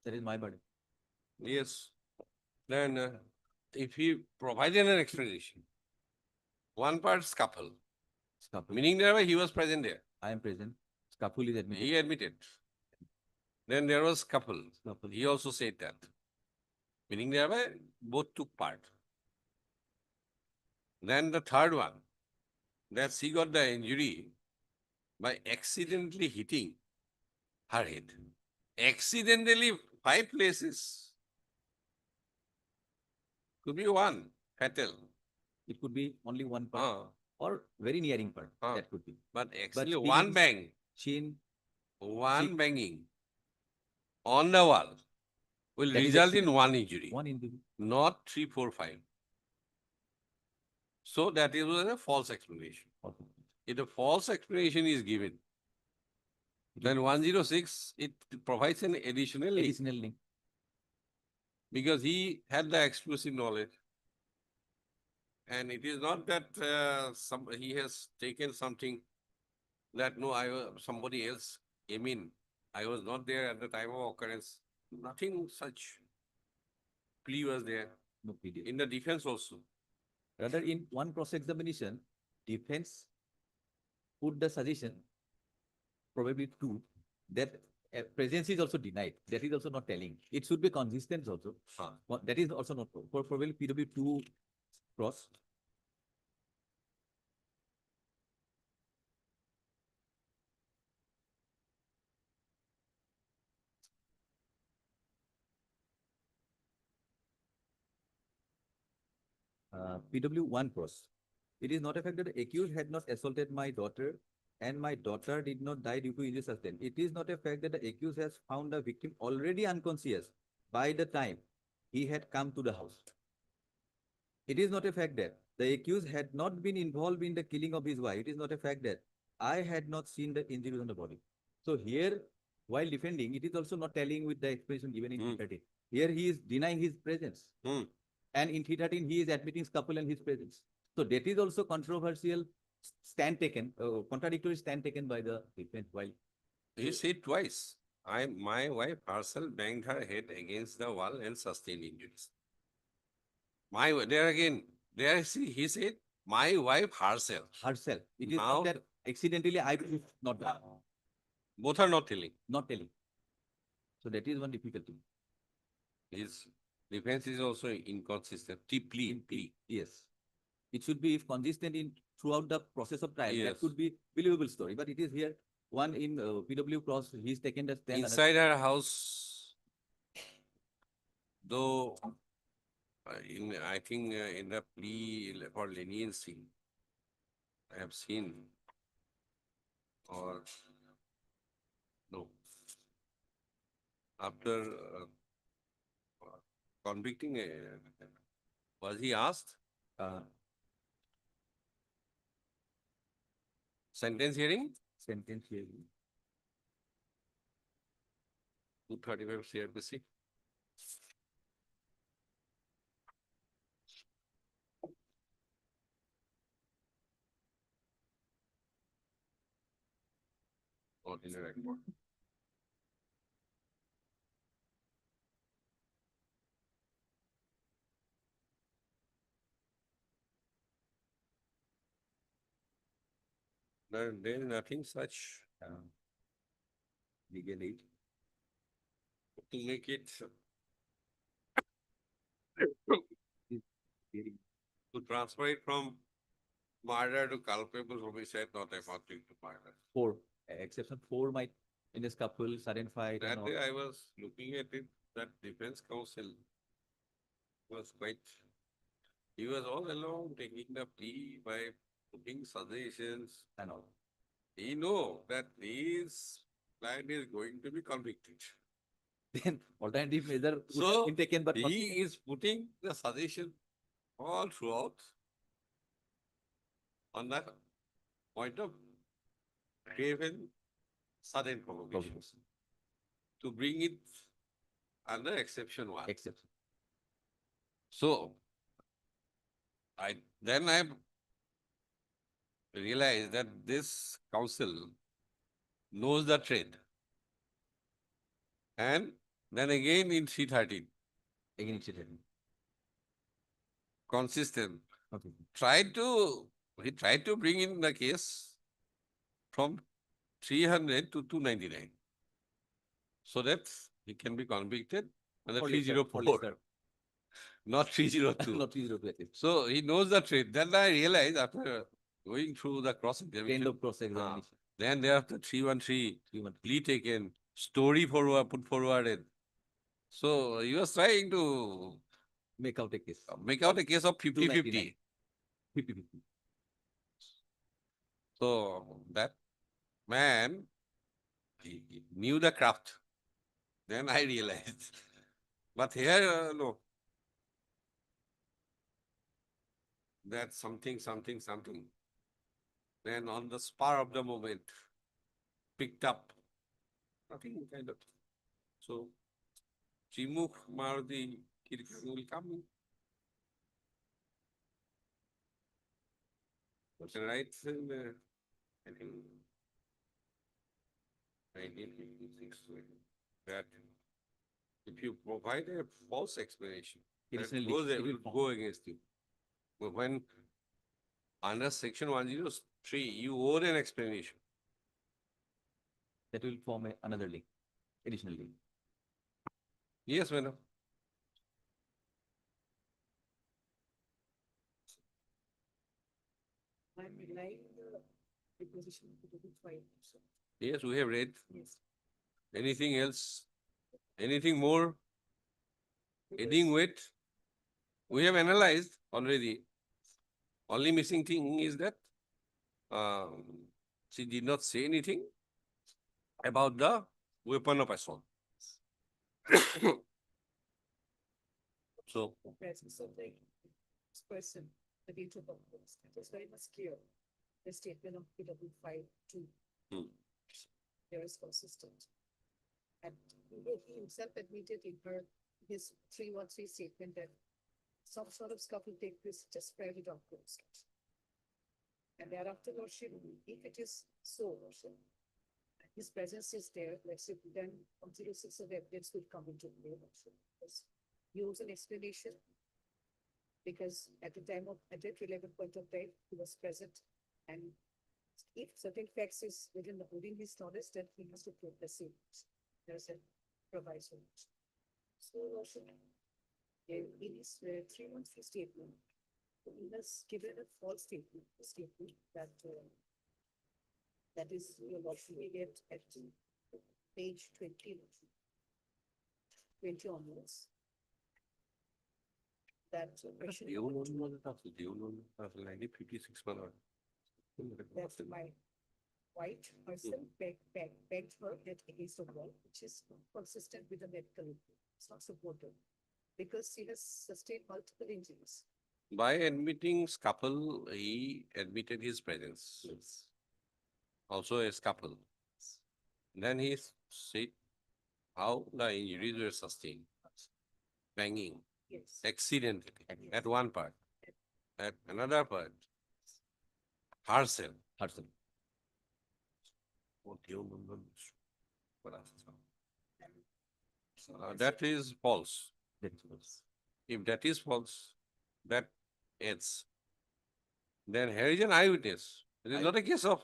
That is my burden.
Yes. Then if he provided an explanation, one part scalpel,
Scalpel.
meaning that he was present there.
I am present. Scalpel is admitted.
He admitted. Then there was scalpel.
Scalpel.
He also said that. Meaning thereby both took part. Then the third one, that she got the injury by accidentally hitting her head. Accidentally 5 places. Could be one, fatal.
It could be only one part
Ah,
or very nearing part.
Ah.
That could be.
but actually
he
one
didn't-
bang,
Chin.
one
See-
banging on the wall will
That is
result in
accident.
one injury,
One injury.
not 3, 4, 5. So that is a false explanation.
Also.
If a false explanation is given, then 106, it provides an additional link
Additional link.
because he had the exclusive knowledge. And it is not that he has taken something that no, somebody else came in. I was not there at the time of occurrence. Nothing such plea was there.
No PDF.
In the defense also.
Rather, in one cross-examination, defense put the suggestion, probably two, that presence is also denied. That is also not telling. It should be consistent also.
Huh.
That is also not, for probably PW2 cross. PW1 cross. It is not a fact that the accused had not assaulted my daughter and my daughter did not die due to injury sustained. It is not a fact that the accused has found the victim already unconscious by the time he had come to the house. It is not a fact that the accused had not been involved in the killing of his wife. It is not a fact that I had not seen the injuries on the body. So here, while defending, it is also not telling with the explanation given in
Hmm.
313. Here he is denying his presence.
Hmm.
And in 313, he is admitting scalpel and his presence. So that is also controversial stand taken, contradictory stand taken by the defense while
He said twice. My wife herself banged her head against the wall and sustained injuries. He said, my wife herself.
herself. It is
Now-
not that accidentally I did not done.
Both are not telling.
Not telling. So that is one difficulty.
His defense is also inconsistent. Plea.
Yes. It should be if consistent in throughout the process of trial.
Yes.
That could be believable story. But it is here one in PW cross. He's taken the stand.
Inside her house, though, I think in the plea for leniency, I have seen, or no, after convicting, was he asked sentence hearing?
Sentence here.
235 CRPC. Ordinary report. There is nothing such
Legal aid.
to make it
Very
to transfer it from murder to culpable homicide, not amounting to murder.
Four, exception four might, in this couple, sudden fight and
That
all.
day I was looking at it, that defense counsel was quite, he was all along taking the plea by putting suggestions.
And all.
He know that his client is going to be convicted.
Then alternative measure would have
So,
been taken, but not-
He is putting the suggestion all throughout on the point of craven sudden provocation to bring it under exception one.
exception.
So, I realized that this council knows the trend. And then again in 313,
Again, it should happen.
consistent,
Okay.
he tried to bring in the case from 300 to 299. So that he can be convicted under
For lesser-
304,
for lesser.
not 302.
Not 302 at least.
So he knows the trade. Then I realized after going through the cross
Kind
examination,
of cross examination.
then thereafter 313,
313.
plea taken, story put forwarded. So he was trying to
Make out a case.
make out a case of 50-50.
50-50.
So that man, he knew the craft. Then I realized. But here, no. That's something. Then on the spur of the moment, picked up. Nothing kind of. So, Chimuk Maruti Kirkan will come in. Right in I think 1956, that if you provide a false explanation, that
Additionally,
goes,
it
it
will
will go against you. But when under section 103, you owe an explanation.
That will form another link, additional link.
Yes, madam.
I'm relying the position to be fine.
Yes, we have read.
Yes.
Anything else? Anything more? Adding weight? We have analyzed already. Only missing thing is that she did not say anything about the weapon of assault. So,
The presence of the this person, the date of birth, it was very much clear. The statement of PW 5-2.
Hmm.
There is consistent. And he himself admitted in his 313 statement that some sort of scuffle take place just prior to doctor. And thereafter, Lordship, if it is so, Lordship, his presence is there, let's say, then 106 of evidence will come into play, Lordship. Yes. Use an explanation. Because at the time of, at that relevant point of time, he was present. And if certain facts is within his knowledge, then he has to prove the same. There's a proviso. So, Lordship, in his 313 statement, he has given a false statement, that that is, your Lordship, we get at page 20, 20 onwards. That question.
you know, 1956
That's my white person begged her head against the wall, which is consistent with the medical report. It's not supported because she has sustained multiple injuries.
By admitting scuffle, he admitted his presence. Also a scuffle. Then he said how the injuries were sustained. Banging,
Yes.
accidentally, at one part. At another part, herself.
Herself.
That is false.
That is false.
If that is false, that is. Then here is an eyewitness. It is not a case of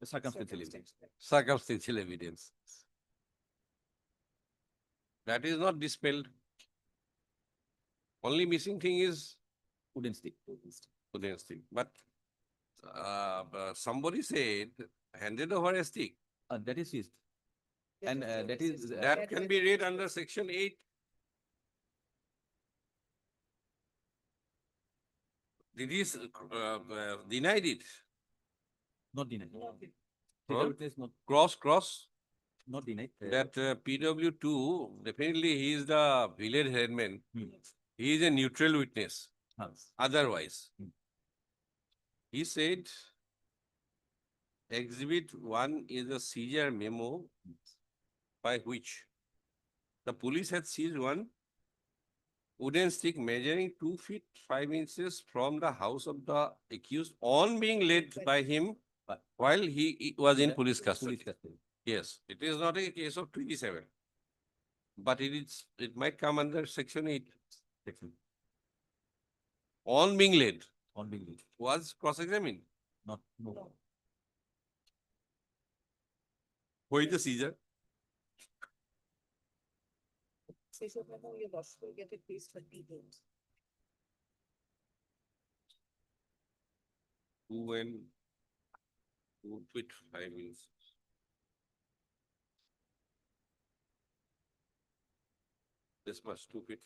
Circumstantial evidence.
circumstantial evidence. That is not dispelled. Only missing thing is
Wooden stick.
wooden stick. But somebody said handed over a stick.
That is seized. And that is.
That can be read under section 8. Did he denied it?
Not denied.
No.
Physical
Huh?
witness
Cross.
not denied.
That PW2, definitely he is the village headman.
Hmm.
He is a neutral witness. Otherwise,
Hmm.
he said exhibit 1 is a seizure memo by which the police had seized one wooden stick measuring 2 feet 5 inches from the house of the accused on being led by him while he was in police custody.
Police custody.
Yes, it is not a case of 27. But it might come under section 8.
Section.
On being led
On being lead.
was cross-examined.
Not, no.
No.
Who is the seizure?
Seizure memo, your lordship will get at least 20 days.
Who and 2 feet 5 inches. This much 2 feet.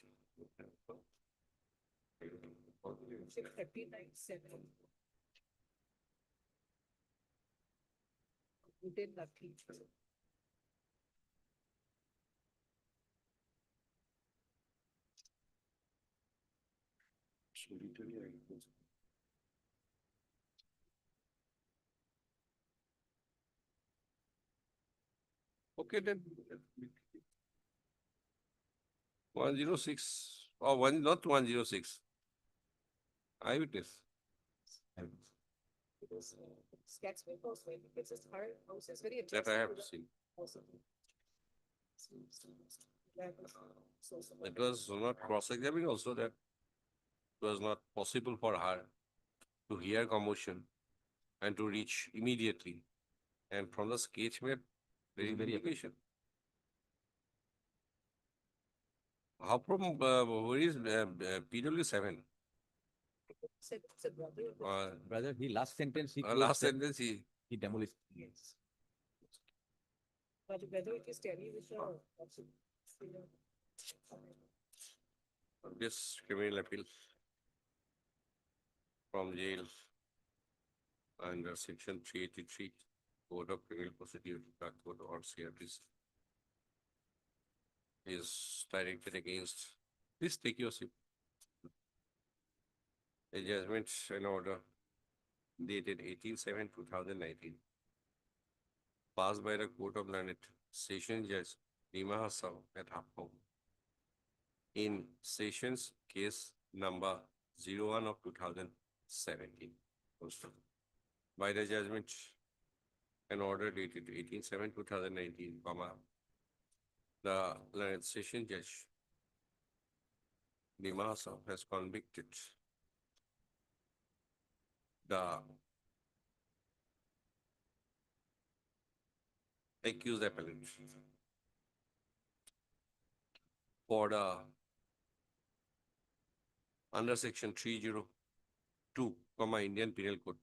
Lordship 39-7. You did not teach.
Okay, then. 106 or not 106. Eyewitness.
Because sketch me post, right? Because it's hard, house is very.
That I have
adjacent to
seen.
the house of the- That was- so-
It was not cross-examining also that it was not possible for her to hear commotion and to reach immediately. And from the sketch map, there is very efficient. How from, where is PW7?
Said it's a brother of the-
Brother, he last sentence, he
Last
closed that-
sentence,
he demolished.
Yes. But whether it is television or.
this criminal appeal from jail under section 383 Code of Criminal Procedure, Drug Code or CRPC is directed against, please take your seat. A judgment and order dated 18/7/2019 passed by the Court of Learned Session Judge Nima Hassan at Happong in Sessions Case number 01 of 2017. By the judgment and order dated 18/7/2019, the Learned Session Judge Nima Hassan has convicted the accused appellant for the under section 302, Indian Penal Code,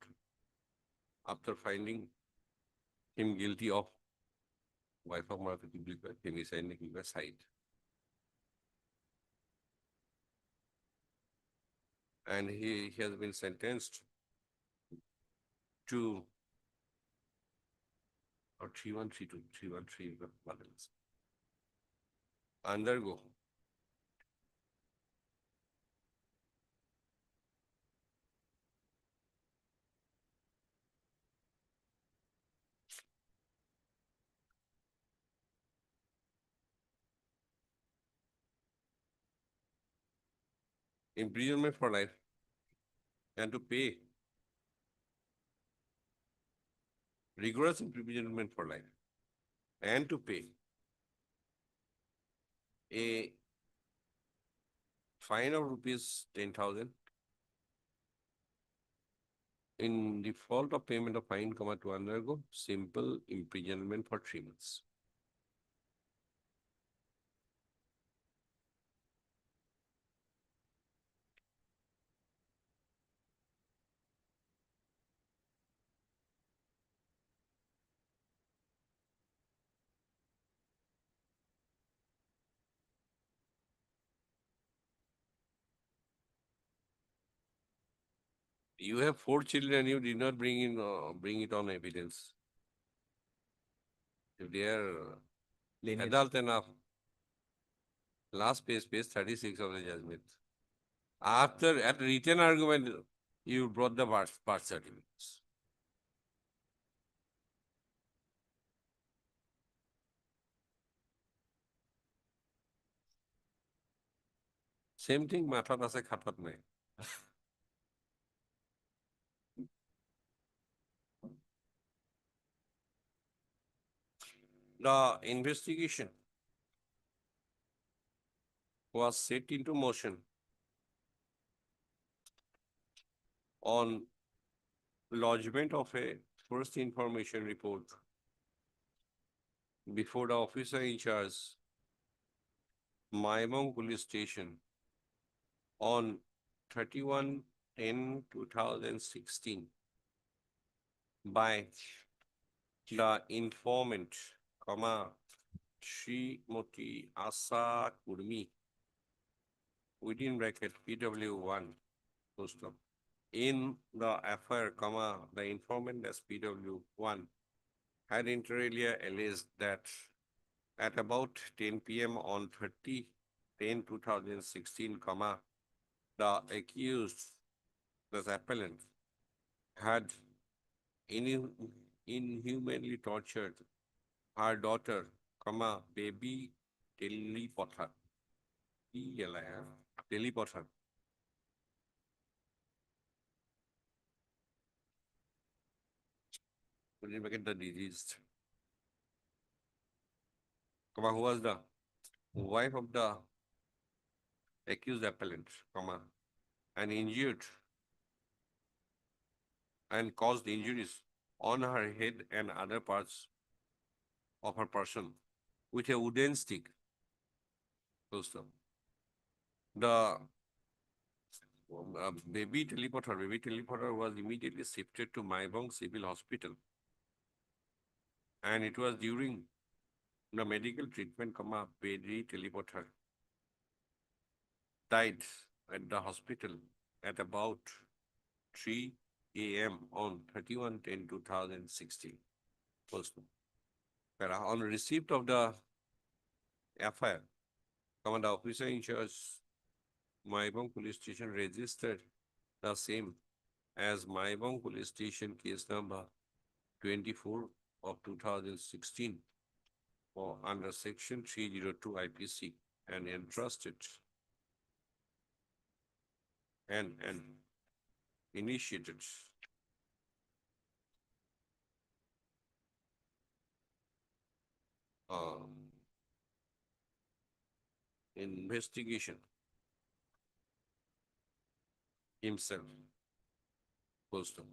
after finding him guilty of wife of murder, femicide, and homicide. And he has been sentenced to or 3132, undergo imprisonment for life and to pay rigorous imprisonment for life and to pay a fine of rupees 10,000 in default of payment of fine, to undergo simple imprisonment for 3 months. You have 4 children, you did not bring it on evidence. If they are
Lineage.
adult enough. Last page 36 of the judgment. After, at written argument, you brought the birth certificates. Same thing, মাথাত আছে খাতাত নাই. The investigation was set into motion on lodgement of a first information report before the officer in charge, Maimong Police Station, on 31/10/2016 by the informant, Srimati Asa Kurmi, within bracket PW1, full stop. In the affair, the informant as PW1 had inter alia alleged that at about 10 p.m. on 30/10/2016, the accused, the appellant, had inhumanly tortured her daughter, baby Telepothar. Telepothar. Put it back at the deceased. Who was the wife of the accused appellant, and injured and caused injuries on her head and other parts of her person with a wooden stick. Full stop. The baby teleporter was immediately shifted to Maibong Civil Hospital. And it was during the medical treatment, baby teleporter died at the hospital at about 3 a.m. on 31/10/2016. Full stop. On receipt of the FIR, the officer in charge, Maibong Police Station, registered the same as Maibong Police Station case number 24 of 2016 or under section 302 IPC and entrusted and initiated investigation himself. Full stop.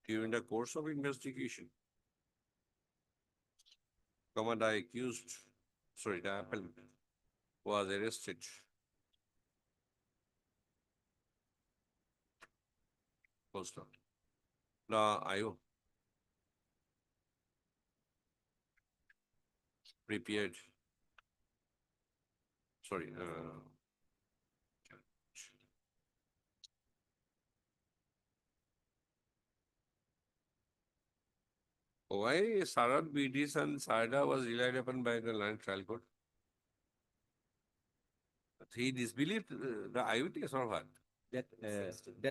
During the course of investigation, the appellant was arrested full stop. The IO prepared, why Sarat BDs and Sarda was relied upon by the land trial court? He disbelieved the eyewitness or what?
That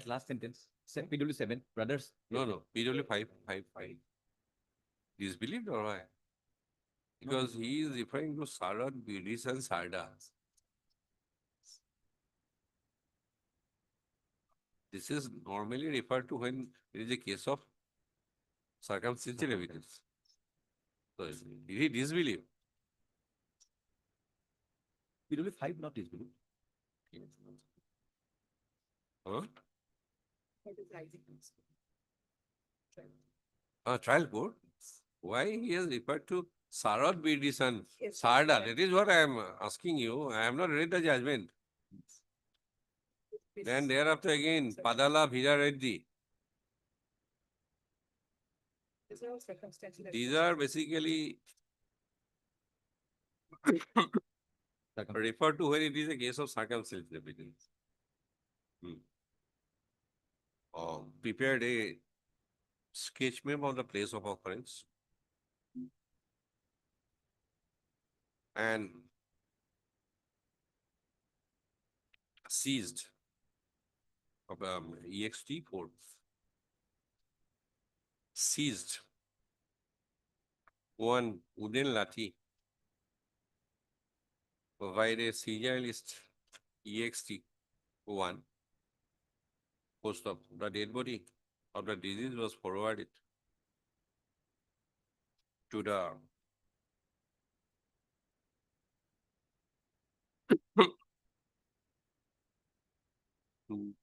last sentence, PW7, brothers.
No, PW5. Disbelieved or why? Because he is referring to Sarat BDs and Sarda. This is normally referred to when it is a case of circumstantial evidence. So, did he disbelieve?
PW five not TSBW.
Huh?
What is rising cost?
Trial court? Why he has referred to Sarad Bidison,
Yes,
Sarda?
correct.
That is what I am asking you. I have not read the judgment. Then thereafter again, Padala Vida Reddy.
There's no circumstantial
These
evidence.
are basically
Circum-
referred to when it is a case of circumstantial evidence. Prepared a sketch map of the place of occurrence and seized of EXT code, seized one wooden lathi, provide a serial list EXT one, post of the dead body of the disease was forwarded to the to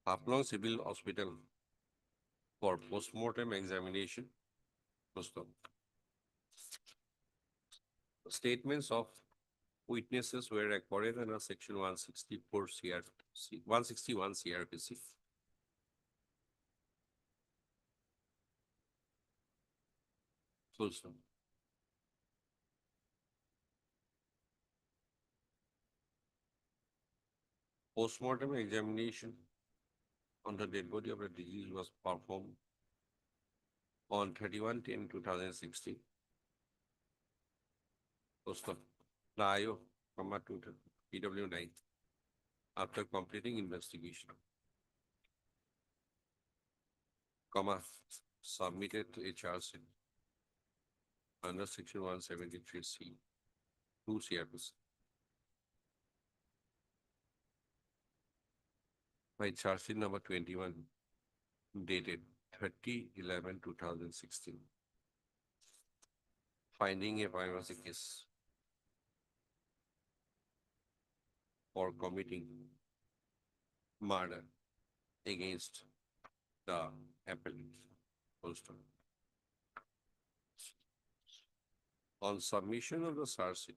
Haplong Civil Hospital for postmortem examination. Post-op. Statements of witnesses were recorded under section 164 CRPC, 161 CRPC. Full stop. Postmortem examination on the dead body of the disease was performed on 31/10/2016. Post of Layo, to PW9 after completing investigation. Submitted to HRC under section 173C, 2 CRPC. By charge sheet number 21, dated 30/11/2016. Finding a prima facie case for committing murder against the appellant. Full stop. On submission of the charge sheet,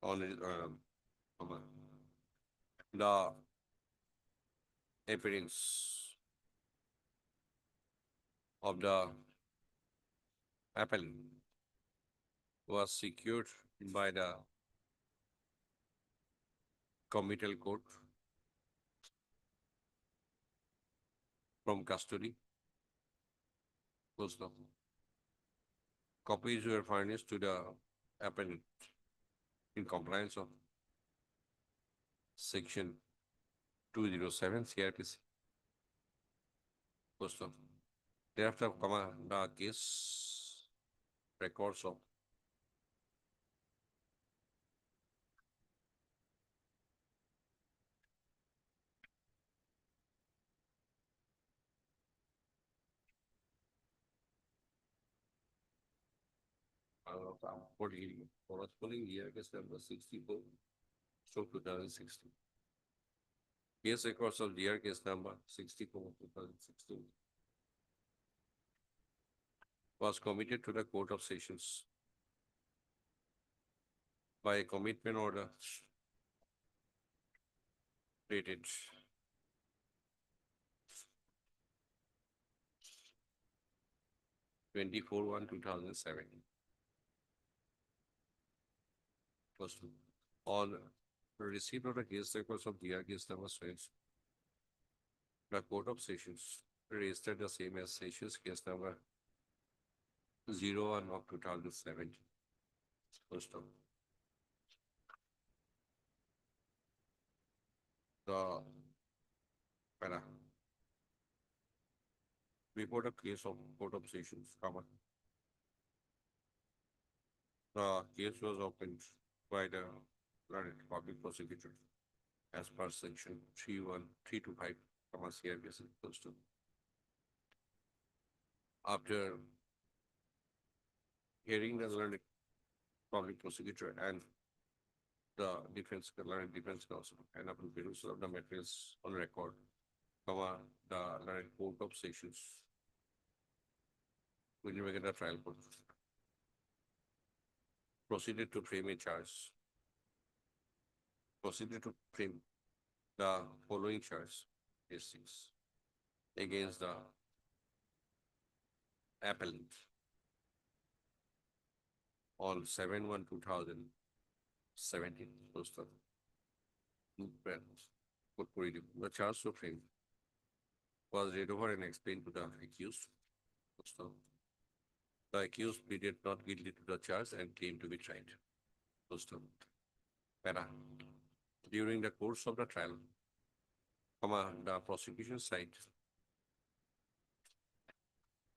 on the appearance of the appellant was secured by the committal court from custody. Full stop. Copies were furnished to the appellant in compliance of section 207 CRPC. Full stop. Thereafter, the case records of corresponding year case number 64, so 2016. Case records of year case number 64, 2016 was committed to the Court of Sessions by a commitment order dated 24/1/2007. First, on receipt of the case records of DR case number 6, the Court of Sessions registered the same as Sessions case number 01 of 2007. First of the report of case of Court of Sessions, the case was opened by the public prosecutor as per section 31325, CRPC. after hearing the learned public prosecutor and the learned defense counsel and upon perusal of the materials on record, the learned court of sessions will make the trial court proceeded to frame a charge. Proceeded to frame the following charge, S6, against the appellant on 7/1/2017. The charge to frame was read over and explained to the accused. The accused pleaded not guilty to the charge and claimed to be tried. Para. During the course of the trial, the prosecution side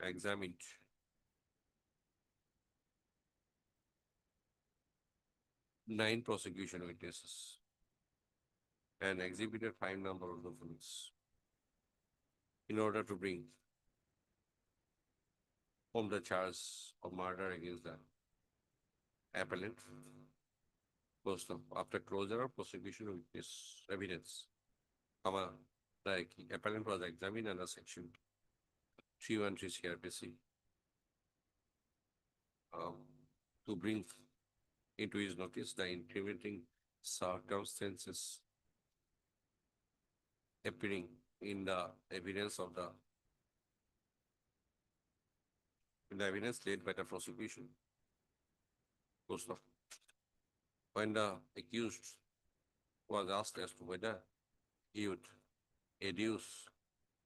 examined nine prosecution witnesses and exhibited 5 number of documents in order to bring home the charge of murder against the appellant. After closure of prosecution witness evidence, the appellant was examined under section 313 CRPC to bring into his notice the incriminating circumstances appearing in the evidence laid by the prosecution. When the accused was asked as to whether he would adduce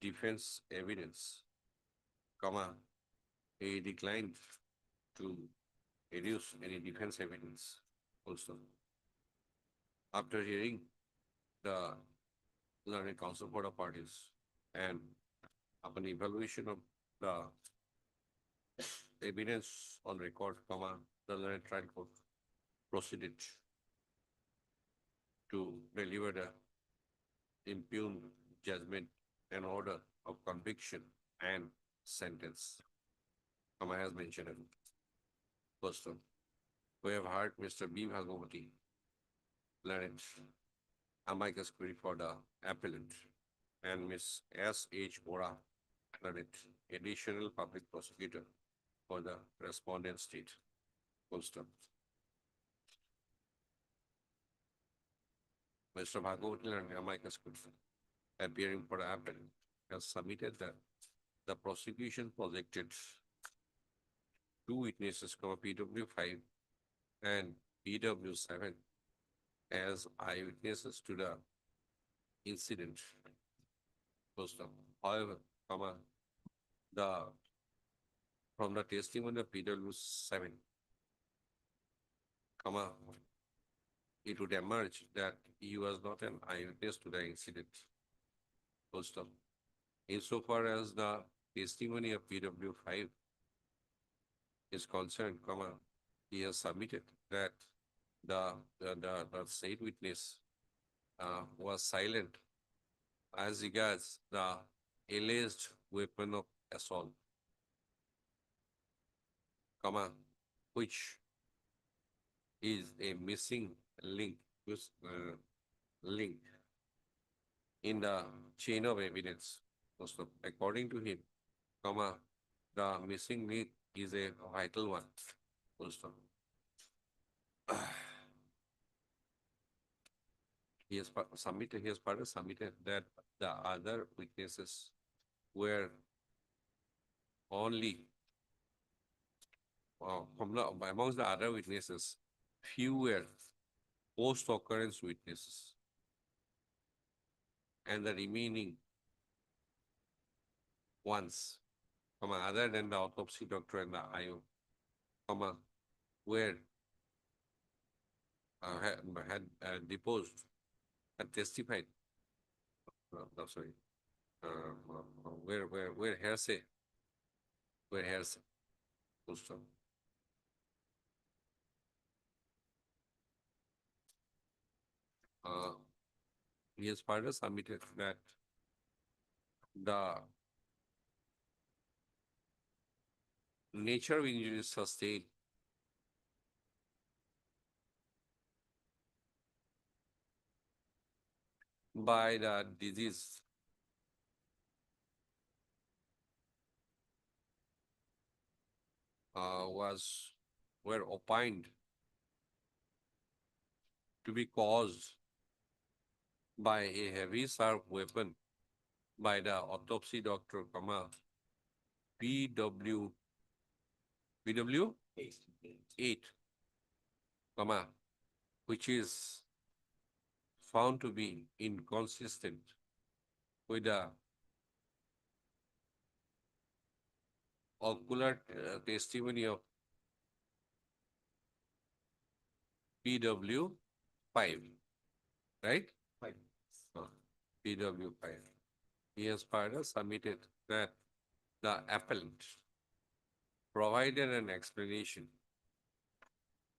defense evidence, he declined to adduce any defense evidence also. After hearing the learned counsel for the parties and upon evaluation of the evidence on record, the learned trial court proceeded to deliver the impugned judgment and order of conviction and sentence. As mentioned. First one, we have heard Mr. B. Bhagavati, learned amicus curiae for the appellant, and Ms. S. H. Bora, learned additional public prosecutor for the respondent state. Mr. Bhagavati, learned amicus curiae, appearing for the appellant, has submitted that the prosecution projected 2 witnesses, PW5 and PW7, as eyewitnesses to the incident. However, from the testimony of PW7, it would emerge that he was not an eyewitness to the incident. Insofar as the testimony of PW5 is concerned, he has submitted that the said witness was silent as regards the alleged weapon of assault, which is a missing link in the chain of evidence. According to him, the missing link is a vital one. He has submitted that the other witnesses were only amongst the other witnesses, few were post-occurrence witnesses, and the remaining ones, other than the autopsy doctor and the IO, were had deposed and testified. Where hearsay. Full stop. He has further submitted that the nature of injuries sustained by the disease were opined to be caused by a heavy sharp weapon by the autopsy doctor, PW, PW 8, which is found to be inconsistent with the ocular testimony of PW 5, right? PW 5. He has further submitted that the appellant provided an explanation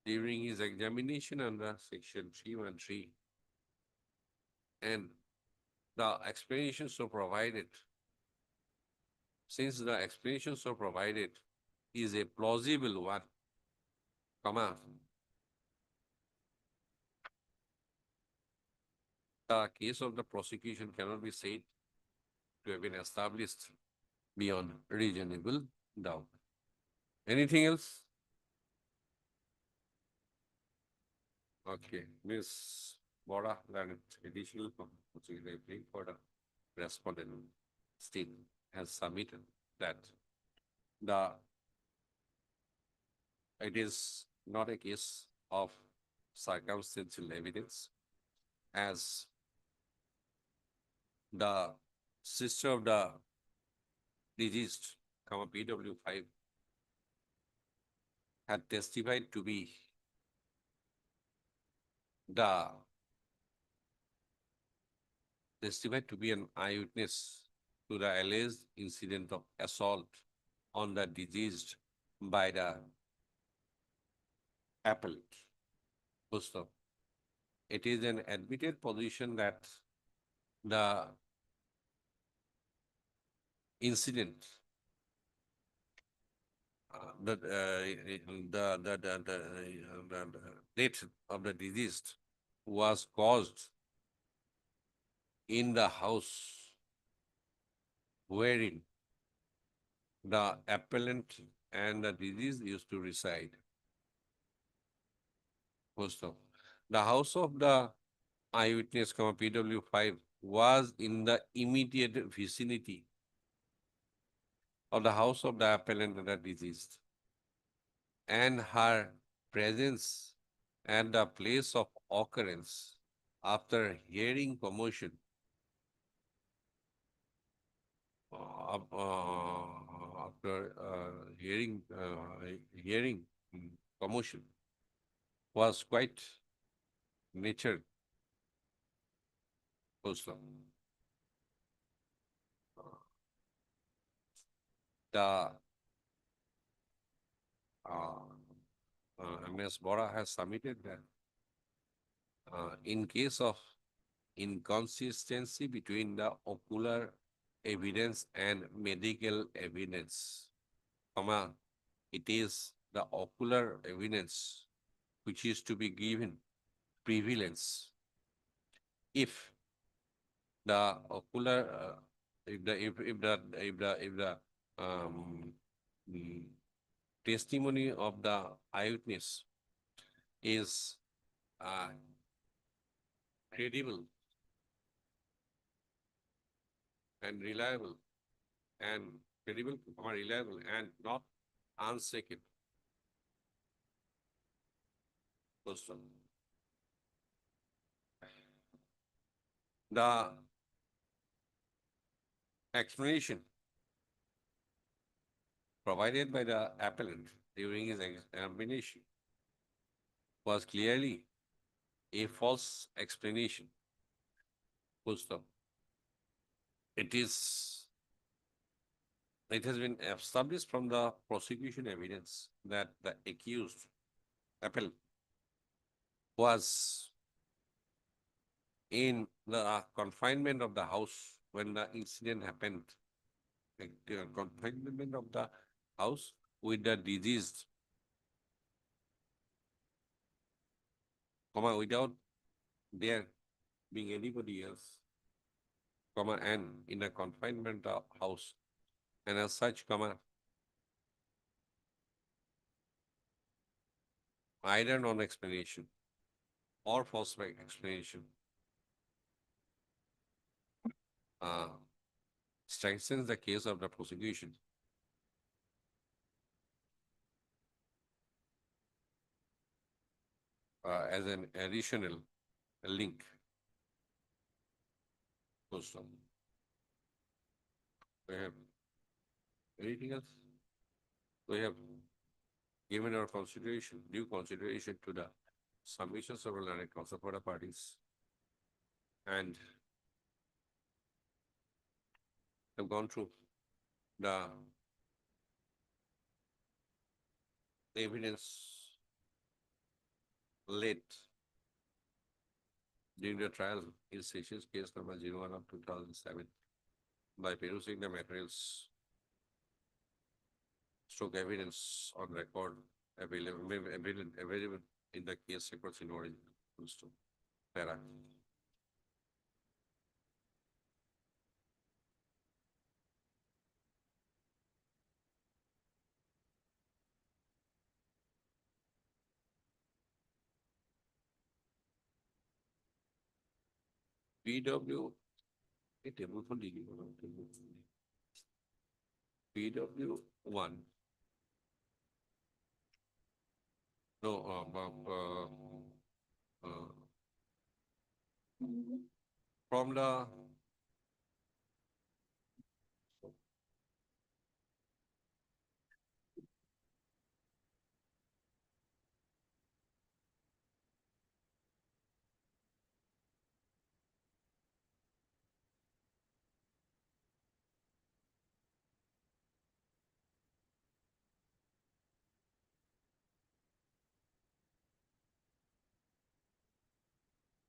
during his examination under section 313. And the explanation so provided, since the explanation so provided is a plausible one, the case of the prosecution cannot be said to have been established beyond reasonable doubt. Anything else? Okay, Ms. Bora, then additional briefing for the respondent state has submitted that it is not a case of circumstantial evidence, as the sister of the deceased, PW5, had testified to be an eyewitness to the alleged incident of assault on the deceased by the appellant. Gustav, it is an admitted position that the incident, the death of the deceased was caused in the house wherein the appellant and the deceased used to reside. Gustav, the house of the eyewitness, PW5, was in the immediate vicinity of the house of the appellant and the deceased, and her presence at the place of occurrence after hearing commotion hearing commotion was quite natural. Also, the Ms. Bora has submitted that in case of inconsistency between the ocular evidence and medical evidence, it is the ocular evidence which is to be given prevalence. If the ocular, if the testimony of the eyewitness is credible and reliable and reliable and not unshaken. Question. The explanation provided by the appellant during his examination was clearly a false explanation. It has been established from the prosecution evidence that the accused appellant was in the confinement of the house when the incident happened. Confinement of the house with the deceased, without there being anybody else, and in a confinement house, and as such, either non-explanation or false explanation, uh, strengthens the case of the prosecution. As an additional link. Post on. We have anything else? We have given our consideration, due consideration to the submissions of the learned counsel for the parties, and have gone through the evidence late during the trial in Sessions case number 01 of 2007 by perusing the materials stroke evidence on record available in the case records in origin. Para. PW, table for DD. PW one. No, from the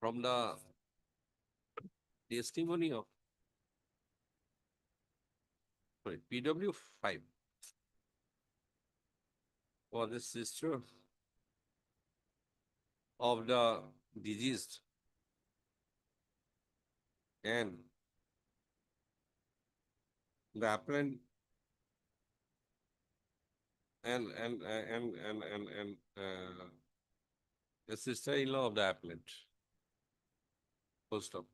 from the testimony of PW 5 for the sister of the deceased and the appellant and the sister-in-law of the appellant. First of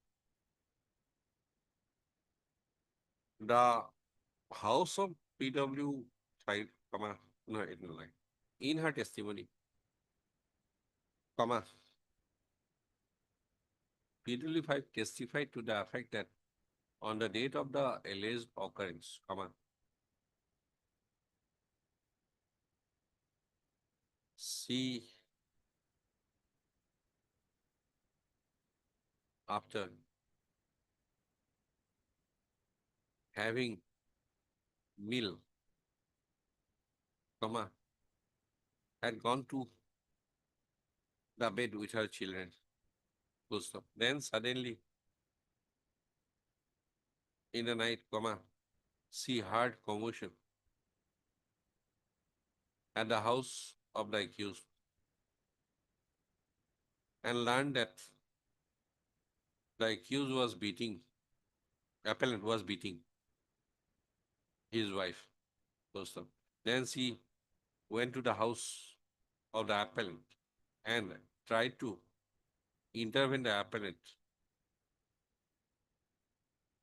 the house of PW 5, no, it no line. In her testimony, PW 5 testified to the effect that on the date of the alleged occurrence, she, after having meal, had gone to the bed with her children. Then suddenly, in the night, she heard commotion at the house of the accused and learned that the accused was beating, appellant was beating his wife. Then she went to the house of the appellant and tried to intervene the appellant.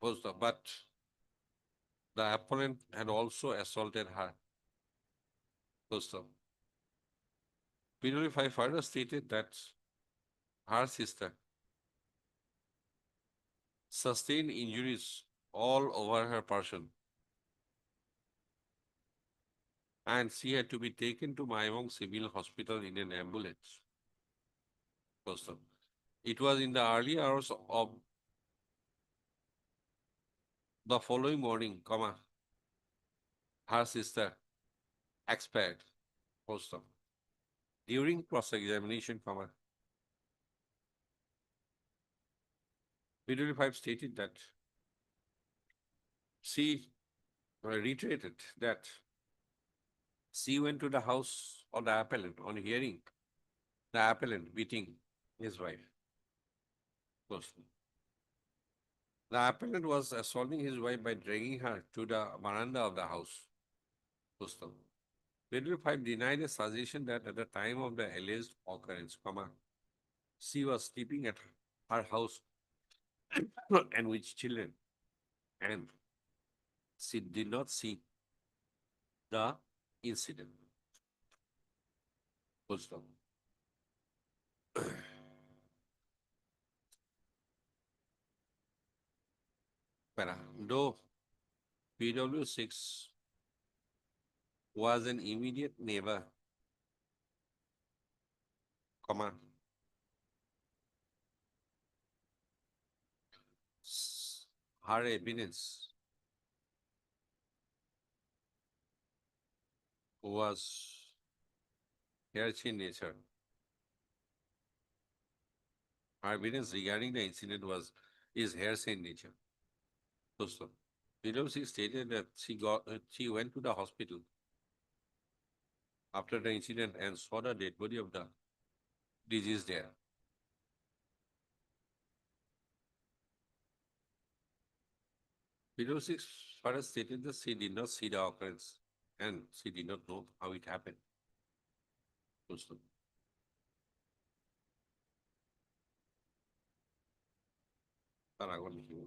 But the appellant had also assaulted her. PW 5 further stated that her sister sustained injuries all over her person, and she had to be taken to Maimong Civil Hospital in an ambulance. It was in the early hours of the following morning, her sister expired. During cross-examination, PW 5 stated that she reiterated that C went to the house of the appellant on hearing the appellant beating his wife. Closely. The appellant was assaulting his wife by dragging her to the veranda of the house. Postal. Video 5 denied a suggestion that at the time of the alleged occurrence, she was sleeping at her house and with children, and she did not see the incident. Full stop. Though PW6 was an immediate neighbor, comma, her evidence was hearsay in nature. Her evidence regarding the incident is hearsay in nature. So, PW6 stated that she went to the hospital after the incident and saw the dead body of the deceased there. PW6 further stated that she did not see the occurrence and she did not know how it happened. Full stop. তার আগে লিখিব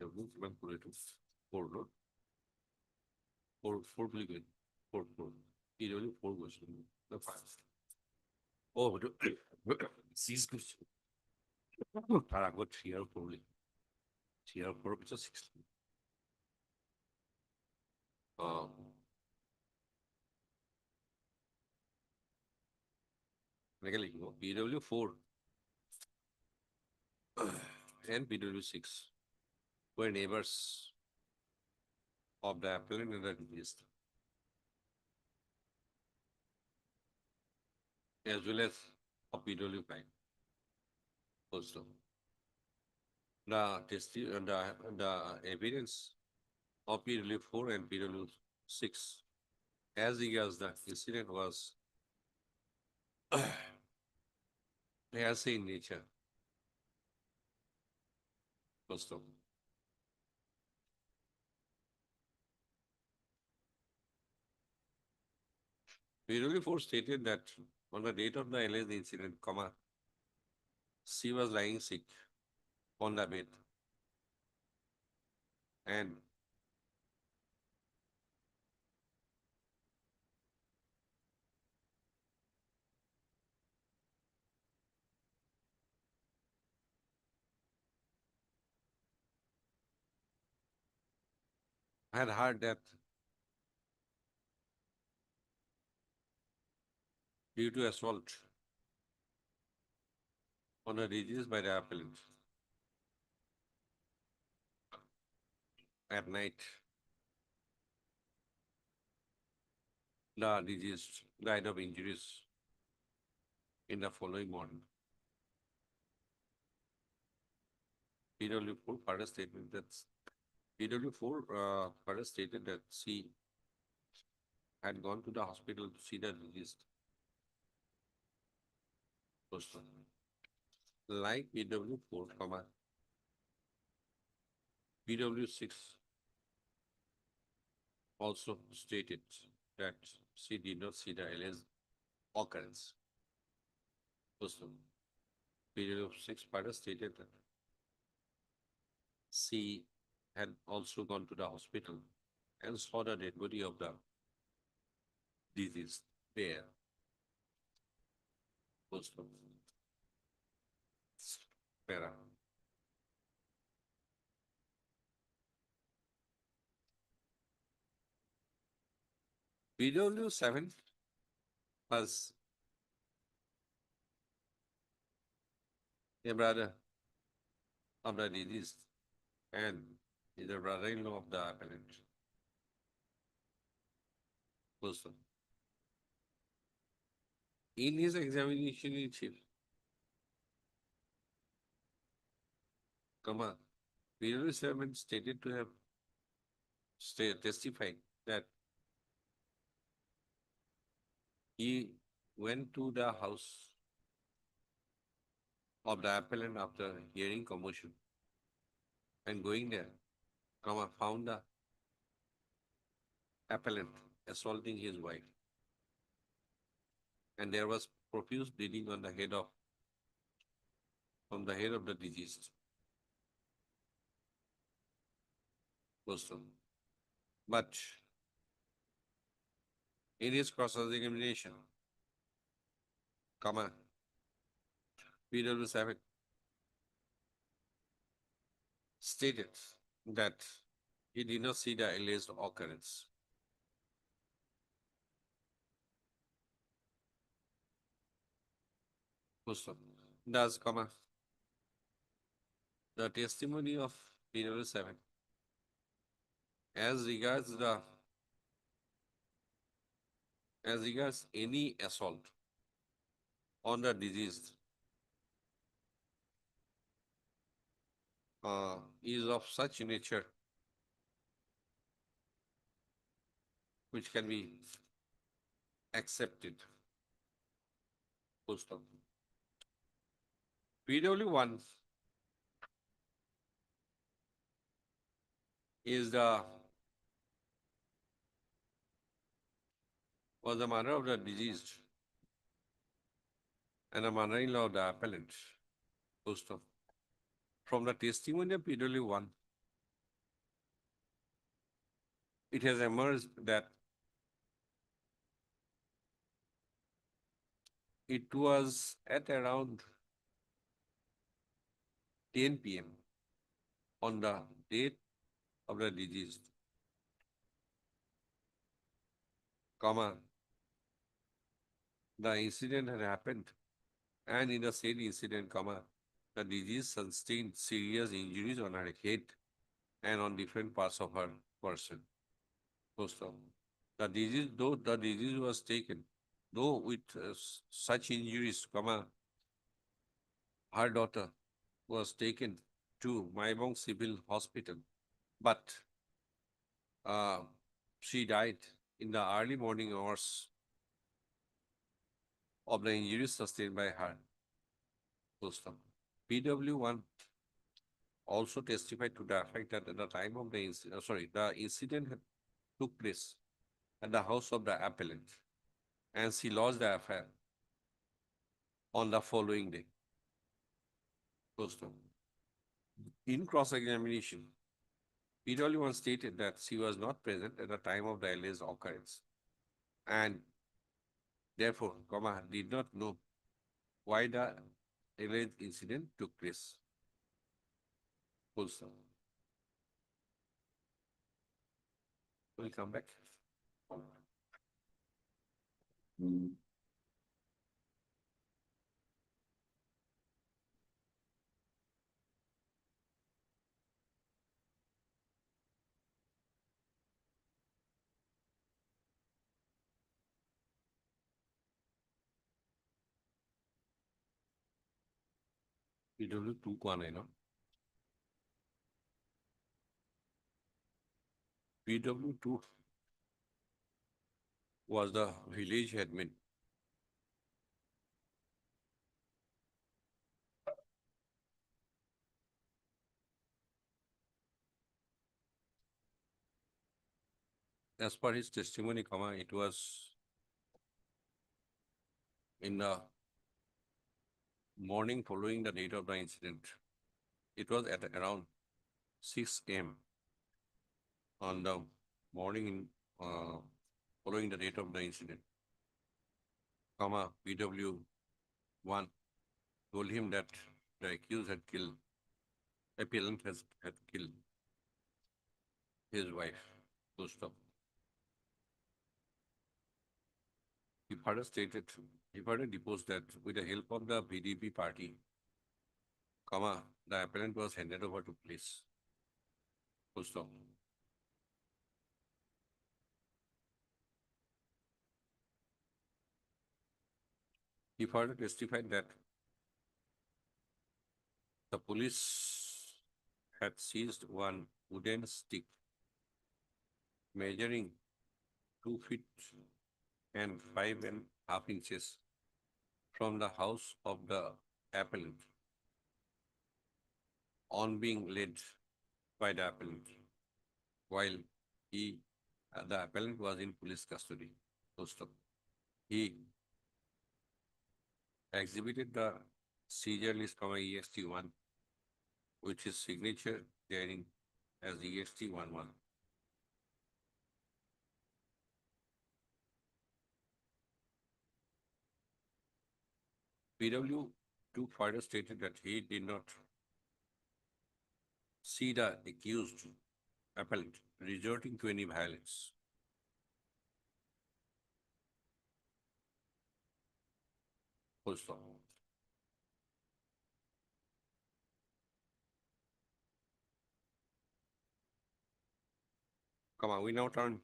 এবং কিমান করে এইটো 4 ন 4 বুলি কয় 4 PW 4 গৈছিল না 5 ও হয়তো 6 গৈছিল তাৰ আগত 3 আৰু 4 লিখিব 3 আৰু 4 পিছত 6 এনেকে লিখিব PW 4 and PW6 were neighbors of the appellant and the deceased, as well as of PW5. Also, the evidence of PW4 and PW6 as regards the incident was hearsay in nature. First of PW4 stated that on the date of the alleged incident, she was lying sick on the bed and had heard that due to assault on a deceased by the appellant at night, the deceased died of injuries in the following morning. PW4 further statement that PW4 further stated that she had gone to the hospital to see the deceased person. Like PW4, PW6 also stated that she did not see the alleged occurrence. Person. PW6 further stated that she had also gone to the hospital and saw the dead body of the deceased there. Person. Para. PW7 was a brother of the deceased and is the brother-in-law of the appellant. Person. In his examination in chief, PW7 stated to have testified that he went to the house of the appellant after hearing commotion and going there, found the appellant assaulting his wife. And there was profuse bleeding on the head of, from the head of the deceased person. But in his cross-examination, PW7 stated that he did not see the alleged occurrence. Question. Does, the testimony of PW7 as regards any assault on the deceased is of such nature which can be accepted. Full stop. PW1 is was the mother of the deceased and the mother-in-law of the appellant. Full stop. From the testimony of PW1, it has emerged that it was at around 10 p.m. on the date of the deceased, the incident had happened, and in the said incident, the deceased sustained serious injuries on her head and on different parts of her person. Post op. The disease was taken, though with such injuries, her daughter was taken to Maibong Civil Hospital, but she died in the early morning hours of the injuries sustained by her. Post op. PW1 also testified to the fact that at the time of the incident, the incident took place at the house of the appellant, and she lost the affair on the following day. Post op. In cross-examination, PW1 stated that she was not present at the time of the alleged occurrence and therefore, did not know why the alleged incident took place. Full stop. We'll come back. PW2 को आना है ना? PW2 was the village admin. As per his testimony, it was in the morning following the date of the incident. It was at around 6 a.m. on the morning following the date of the incident. PW1 told him that the accused had killed, appellant had killed his wife. Full stop. He further deposed that with the help of the BDP party, the appellant was handed over to police. Full stop. He further testified that the police had seized one wooden stick measuring 2 feet and 5.5 inches from the house of the appellant on being led by the appellant while the appellant was in police custody. Full stop. He exhibited the seizure list, EXT1, which is signature therein as EXT11. PW2 further stated that he did not see the accused appellant resorting to any violence. Full stop. Come on, we now turn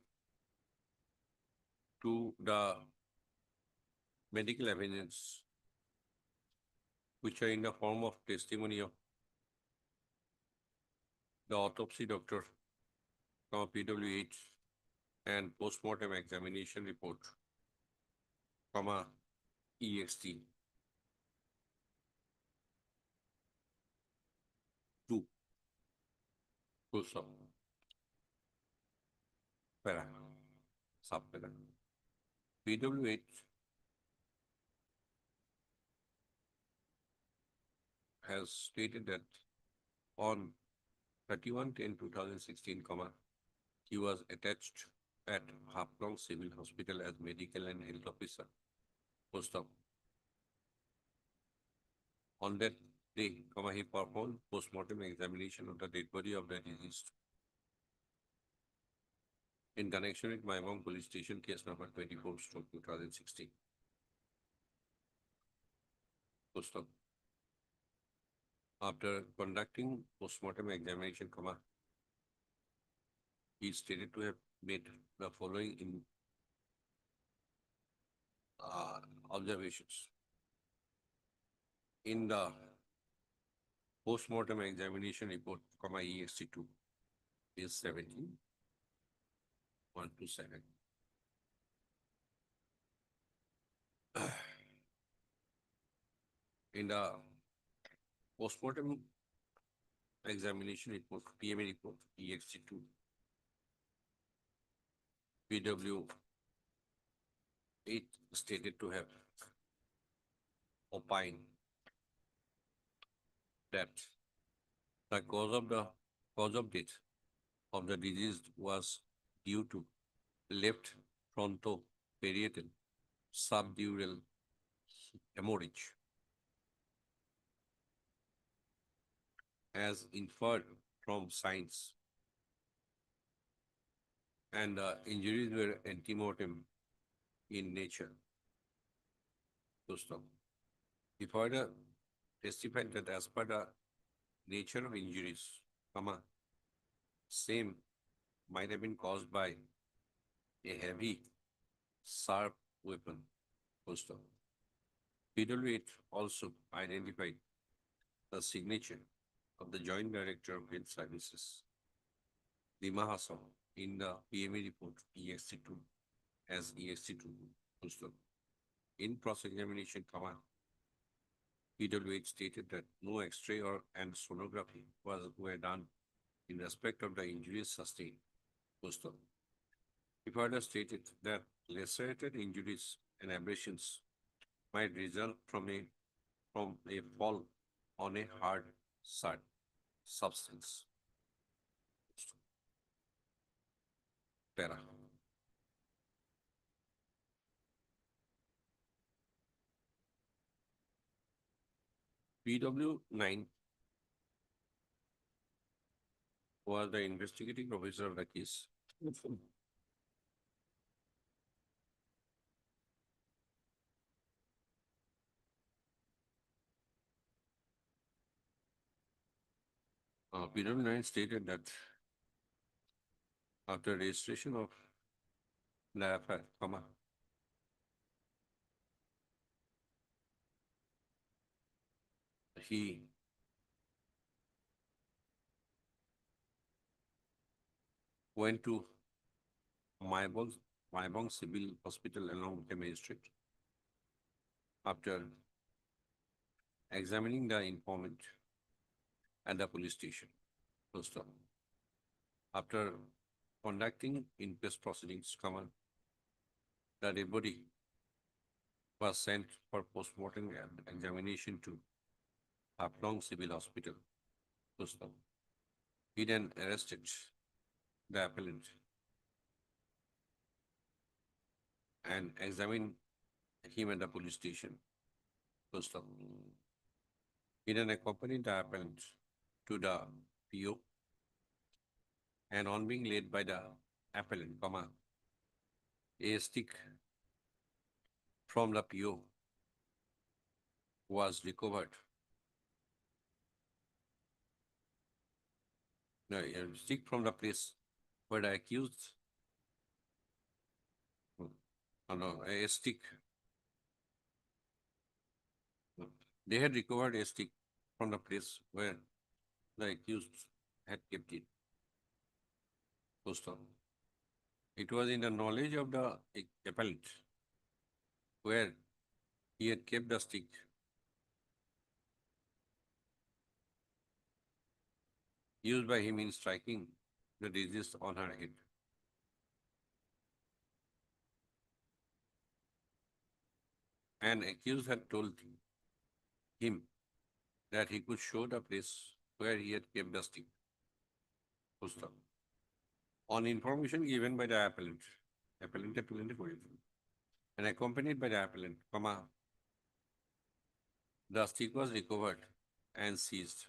to the medical evidence, which are in the form of testimony of the autopsy doctor, PW8, and postmortem examination report, EXT 2. Full stop. Para. Subpara. PW8 has stated that on 31/10/2016, he was attached at Haflong Civil Hospital as medical and health officer. Full stop. On that day, he performed postmortem examination of the dead body of the deceased in connection with Maimong Police Station case number 24/2016. Full stop. After conducting postmortem examination, he is stated to have made the following observations. In the postmortem examination report, EXT2 is 17, 1 to 7. In the postmortem examination report, PMA report, EXT2, PW8 stated to have opined that the cause of death of the deceased was due to left frontoparietal subdural hemorrhage, as inferred from signs, and the injuries were antemortem in nature. Full stop. He further testified that as per the nature of injuries, same might have been caused by a heavy, sharp weapon. Full stop. PW8 also identified the signature of the Joint Director of Health Services, Dima Hassan, in the PMA report EXT2 as EXT2. Full stop. In cross-examination, PW8 stated that no X-ray and sonography were done in respect of the injuries sustained. Full stop. He further stated that lacerated injuries and abrasions might result from a fall on a hard substance. Para. PW9 was the investigating officer of the case. PW9 stated that after registration of the FIR, he went to Maibong Civil Hospital along with the magistrate. After examining the informant at the police station, full stop. After conducting inquest proceedings, the dead body was sent for postmortem and examination to Haplong Civil Hospital, full stop. He then arrested the appellant and examined him at the police station, full stop. He then accompanied the appellant to the PO, and on being laid by the appellant, a stick from the PO was recovered. No, a stick from the place where the accused, no, a stick. They had recovered a stick from the place where the accused had kept it. Full stop. It was in the knowledge of the appellant where he had kept the stick. Used by him in striking the deceased on her head. And accused had told him that he could show the place where he had kept the stick. Full stop. On information given by the appellant, and accompanied by the appellant, the stick was recovered and seized.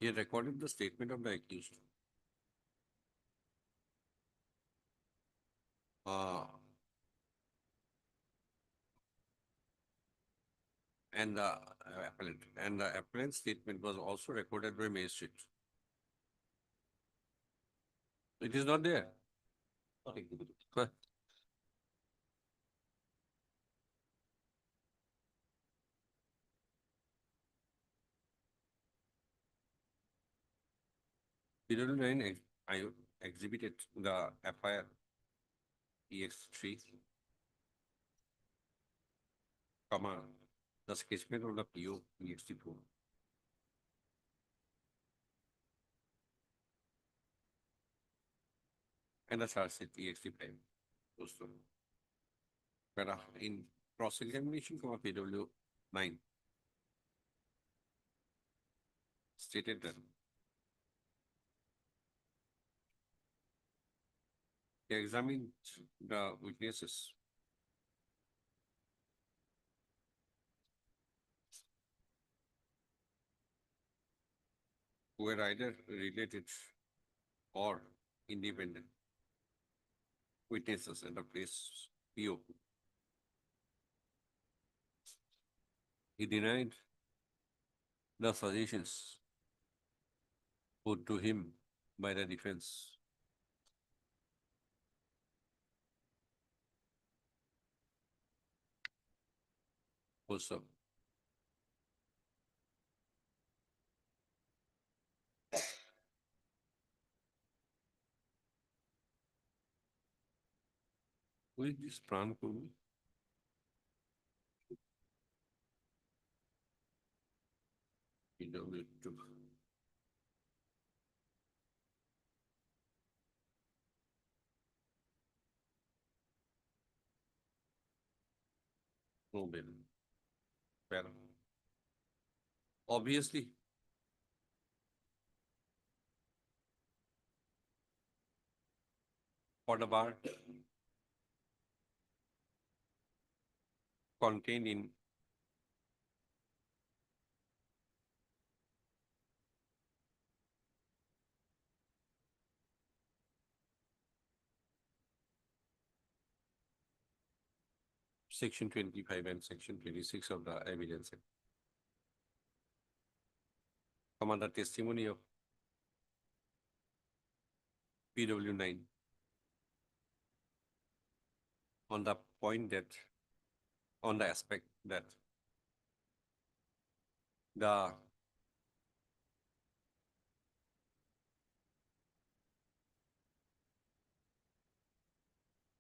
He had recorded the statement of the accused. And the appellant's statement was also recorded by magistrate. It is not there. Huh? PW9 I exhibited the FIR EX3, the sketchment of the PO EXT4. And the charge sheet EXT5. Those two. But in cross-examination, PW9 stated that he examined the witnesses who were either related or independent witnesses in the place PO. He denied the suggestions put to him by the defense. Also, who is this Pran Kurmi? PW2. No bail. Fair. Obviously, for the bar contained in Section 25 and Section 26 of the Evidence Act. The testimony of PW9 on the point that, on the aspect that the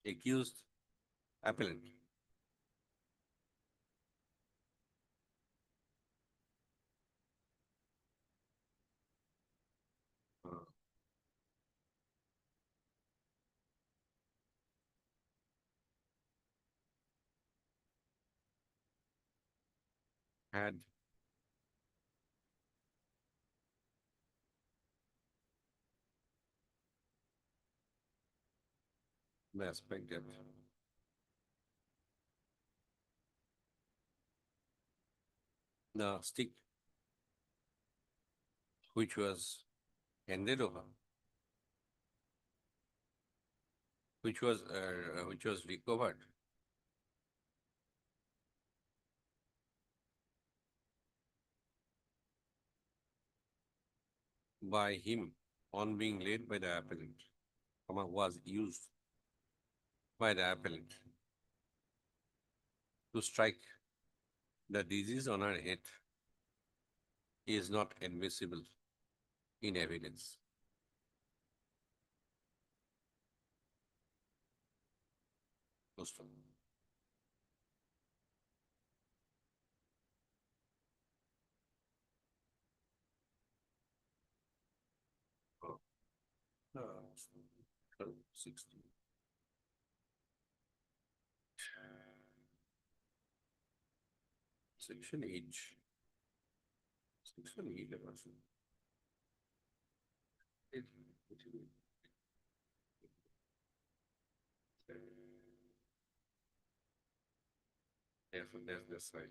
accused appellant. Uh, Had the aspect that the stick which was handed over, which was recovered by him on being laid by the appellant, was used by the appellant to strike the disease on her head is not admissible in evidence. Post- Uh, 16. Section H. Section 11. There's this side.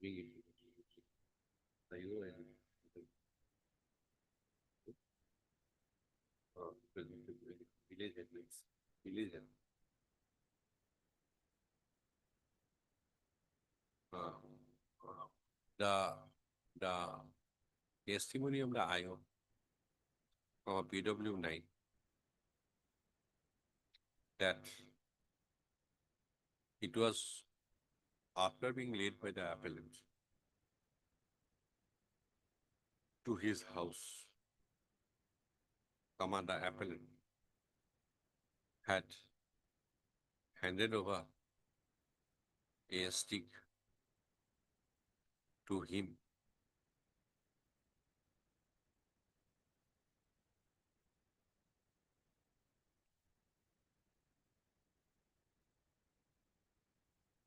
Village headlights. Village. Uh, the testimony of the IO PW9 that it was after being laid by the appellant to his house, the appellant had handed over a stick to him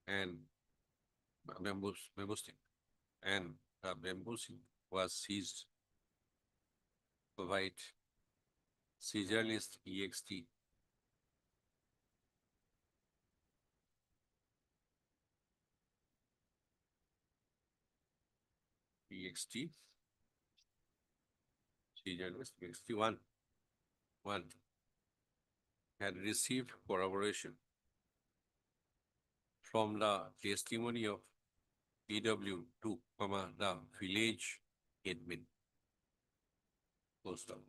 and bamboo stick, and the bamboo stick was seized by seizure list EXT TXT. Chief Journalist TXT one. Had received corroboration from the testimony of PW2, the village admin. Full stop.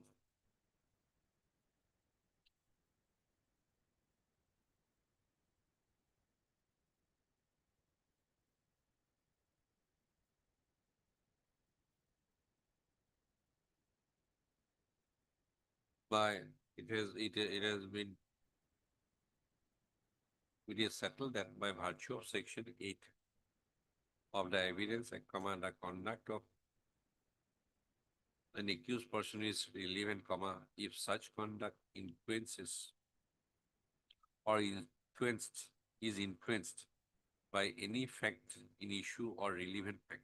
By it has been it is settled that by virtue of section 8 of the evidence and the conduct of an accused person is relevant, if such conduct influences or is influenced by any fact in issue or relevant fact.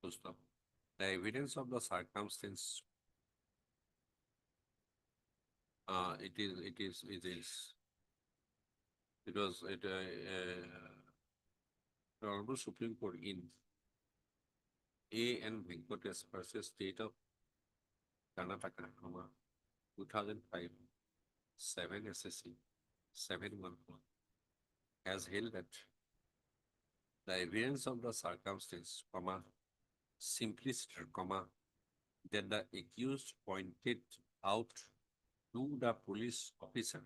Full stop. The evidence of the circumstance it was the Honorable Supreme Court in A. N. Venkatesh versus State of Karnataka, 2005, 7 SSC 714 has held that the evidence of the circumstance, simplicity, that the accused pointed out to the police officer,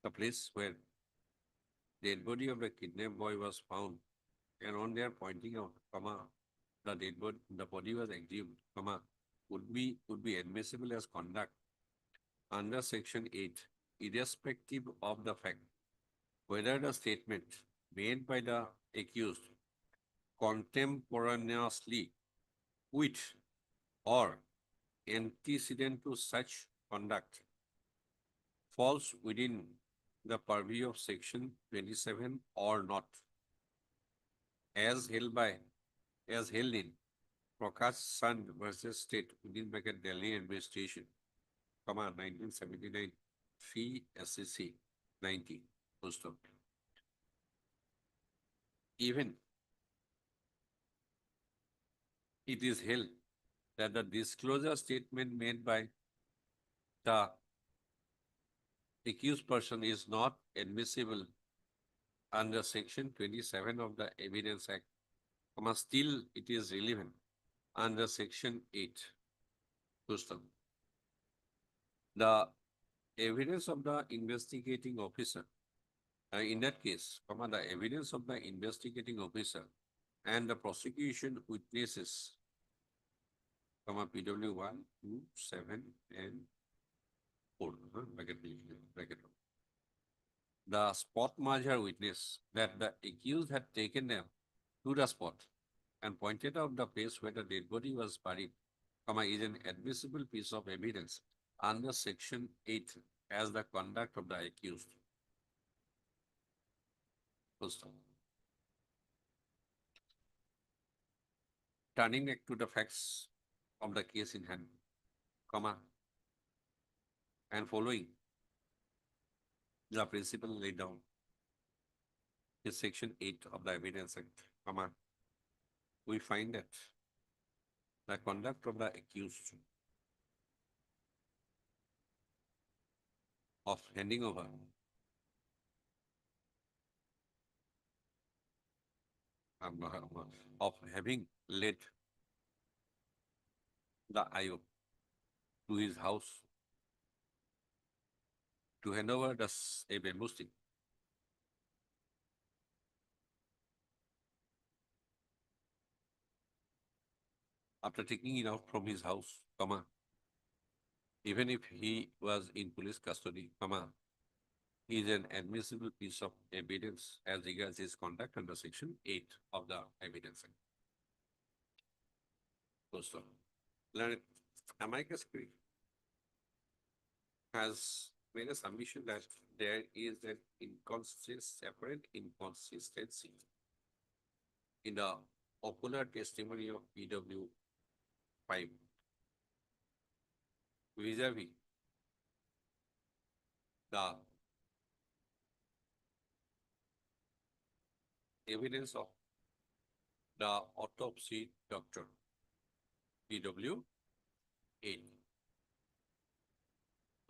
the place where the dead body of the kidnapped boy was found, and on their pointing out, the dead body, the body was exhumed, would be admissible as conduct under section 8, irrespective of the fact whether the statement made by the accused contemporaneously with or antecedent to such conduct falls within the purview of section 27 or not, as held in Prakash Sand versus State within Delhi Administration, 1979, 3 SCC 90. Full stop. Even it is held that the disclosure statement made by the accused person is not admissible under section 27 of the Evidence Act, still it is relevant under section 8. Full stop. The evidence of the investigating officer, in that case, the evidence of the investigating officer and the prosecution witnesses, PW 1, 2, 7, and 4. The spot marker witness that the accused had taken them to the spot and pointed out the place where the dead body was buried, is an admissible piece of evidence under section 8 as the conduct of the accused. Full stop. Turning back to the facts of the case in hand, and following the principle laid down in section 8 of the Evidence Act, we find that the conduct of the accused of handing over of having led the IO to his house to hand over a bamboo stick. After taking it out from his house, even if he was in police custody, is an admissible piece of evidence as regards his conduct under section 8 of the Evidence Act. Full stop. Learned amicus brief has made a submission that there is an apparent inconsistency in the ocular testimony of PW 5 vis-a-vis the evidence of the autopsy doctor, PW 8.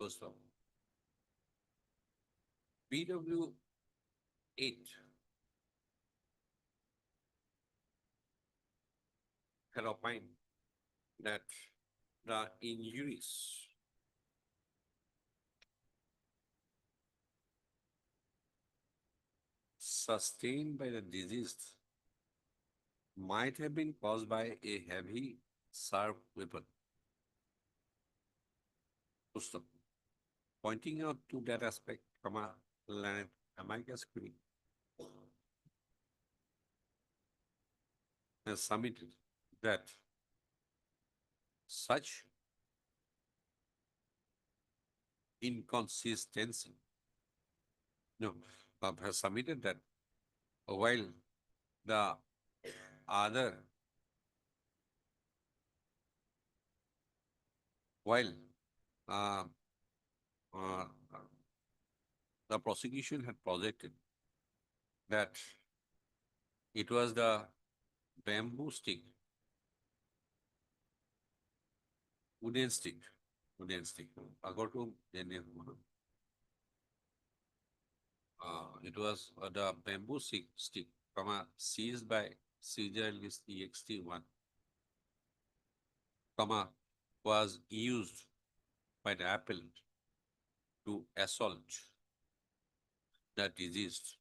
First of PW 8 had opined that the injuries sustained by the deceased might have been caused by a heavy, sharp weapon. Full stop. Pointing out to that aspect, Leonard Amicus Curie has submitted that such inconsistency, no, has submitted that while the other, while uh, uh, the prosecution had projected that it was the bamboo stick, wooden stick, according to it was the bamboo stick, seized by Caesar list EXT1, was used by the appellant to assault the deceased,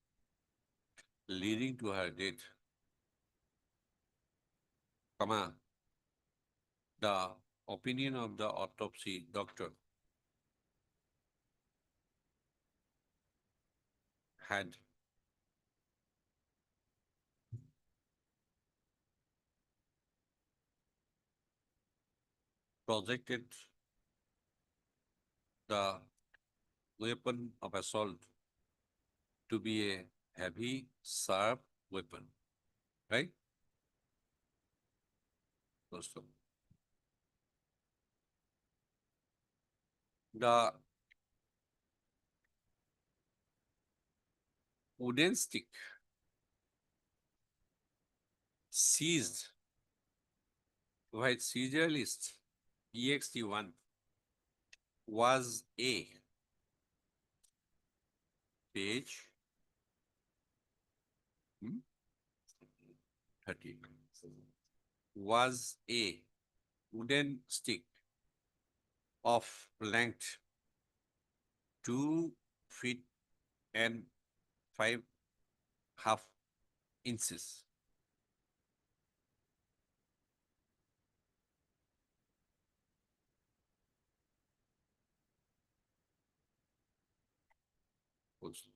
leading to her death, the opinion of the autopsy doctor had projected the weapon of assault to be a heavy, sharp weapon, right? First of all. The wooden stick seized by Caesar list EXT1 was a page 30, was a wooden stick of length 2 feet and 5.5 inches. Also.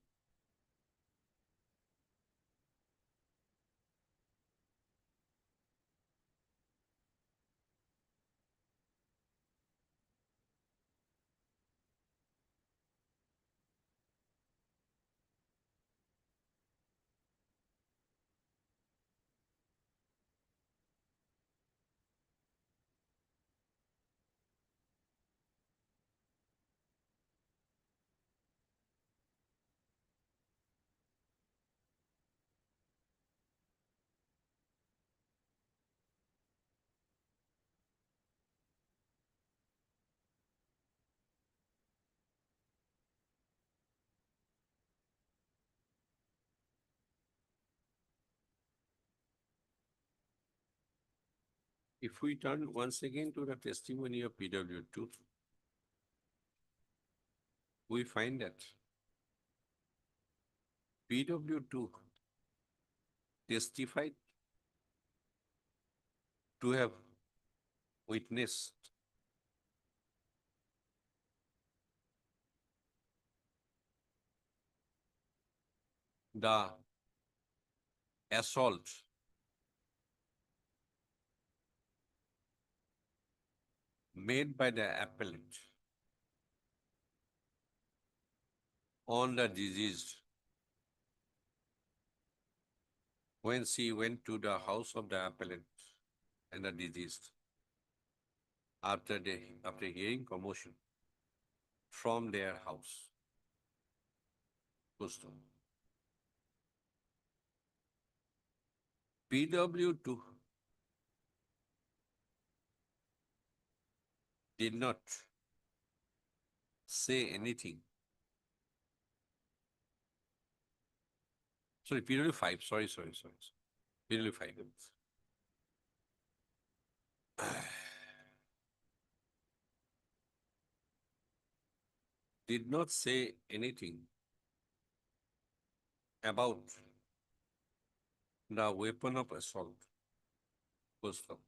If we turn once again to the testimony of PW2, we find that PW2 testified to have witnessed the assault made by the appellant on the deceased when she went to the house of the appellant and the deceased after hearing commotion from their house. Full stop. PW2 did not say anything. Sorry, PW5, sorry. PW5. Did not say anything about the weapon of assault. Full stop.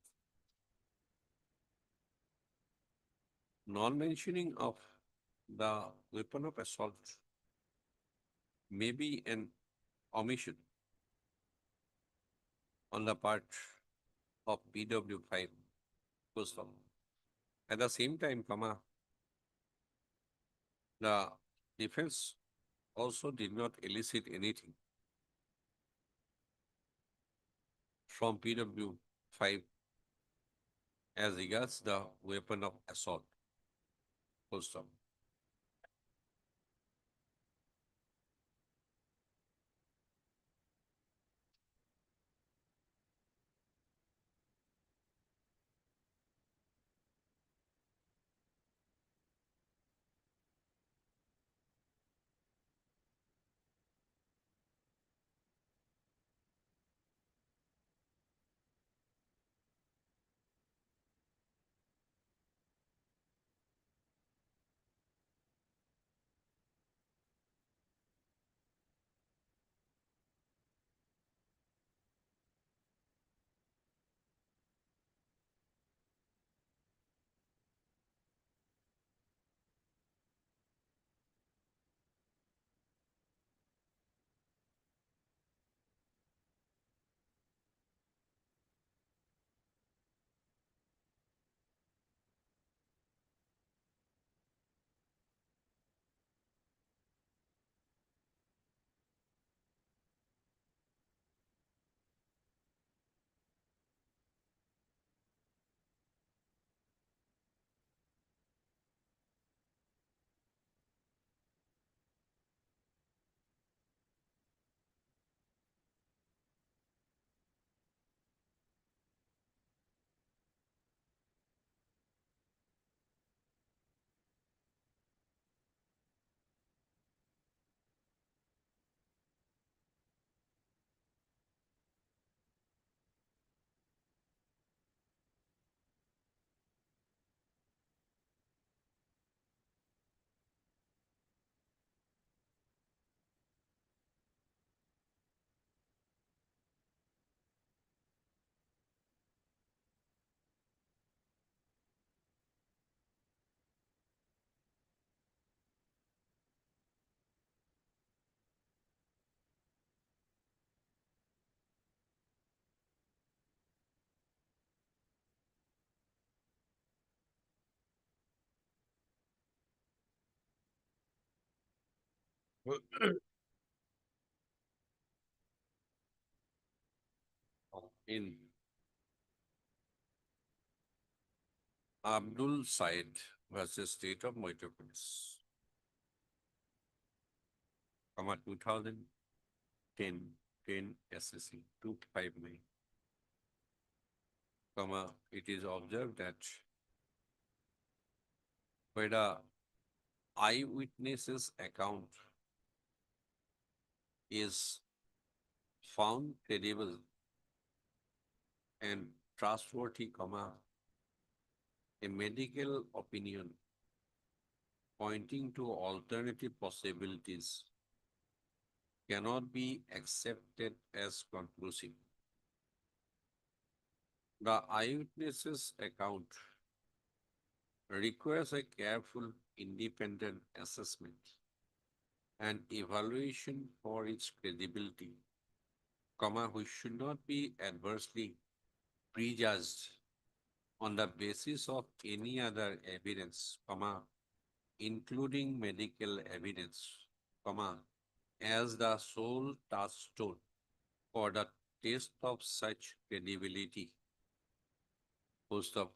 Non-mentioning of the weapon of assault may be an omission on the part of PW5. Full stop. At the same time, the defense also did not elicit anything from PW5 as regards the weapon of assault. Full stop. In Abdul Said versus State of Madhya Pradesh, 2010, 10 SSC 259, it is observed that where the eyewitness's account is found credible and trustworthy, a medical opinion pointing to alternative possibilities cannot be accepted as conclusive. The eyewitness's account requires a careful, independent assessment and evaluation for its credibility, which should not be adversely prejudged on the basis of any other evidence, including medical evidence, as the sole touchstone for the test of such credibility. Post of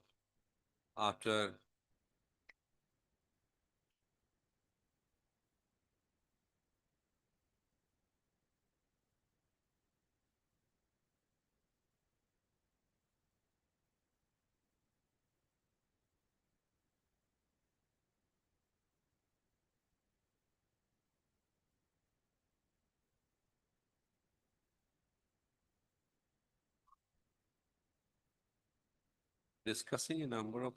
after discussing a number of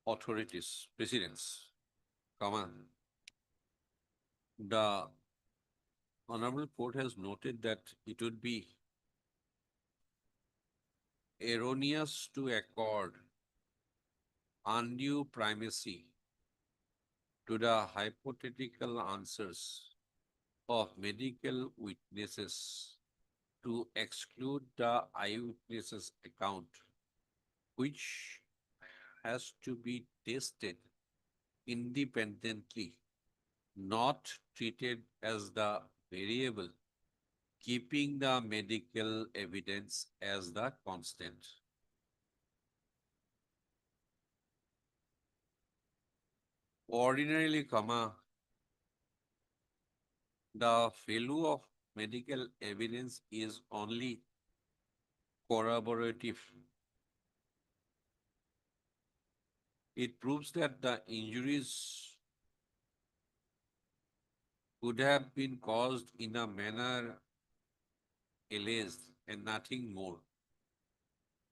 authorities, presidents, comma, the Honorable Court has noted that it would be erroneous to accord undue primacy to the hypothetical answers of medical witnesses to exclude the eyewitnesses account, which has to be tested independently, not treated as the variable, keeping the medical evidence as the constant. Ordinarily, comma, the value of medical evidence is only corroborative. It proves that the injuries could have been caused in a manner alleged and nothing more.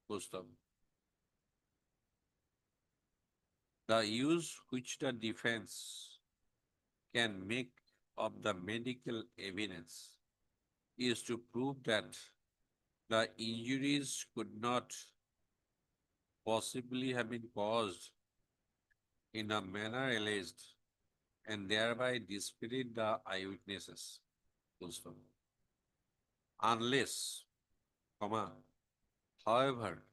Full stop. The use which the defense can make of the medical evidence is to prove that the injuries could not possibly have been caused in a manner alleged and thereby discredit the eyewitnesses. Full stop. Unless, comma, however,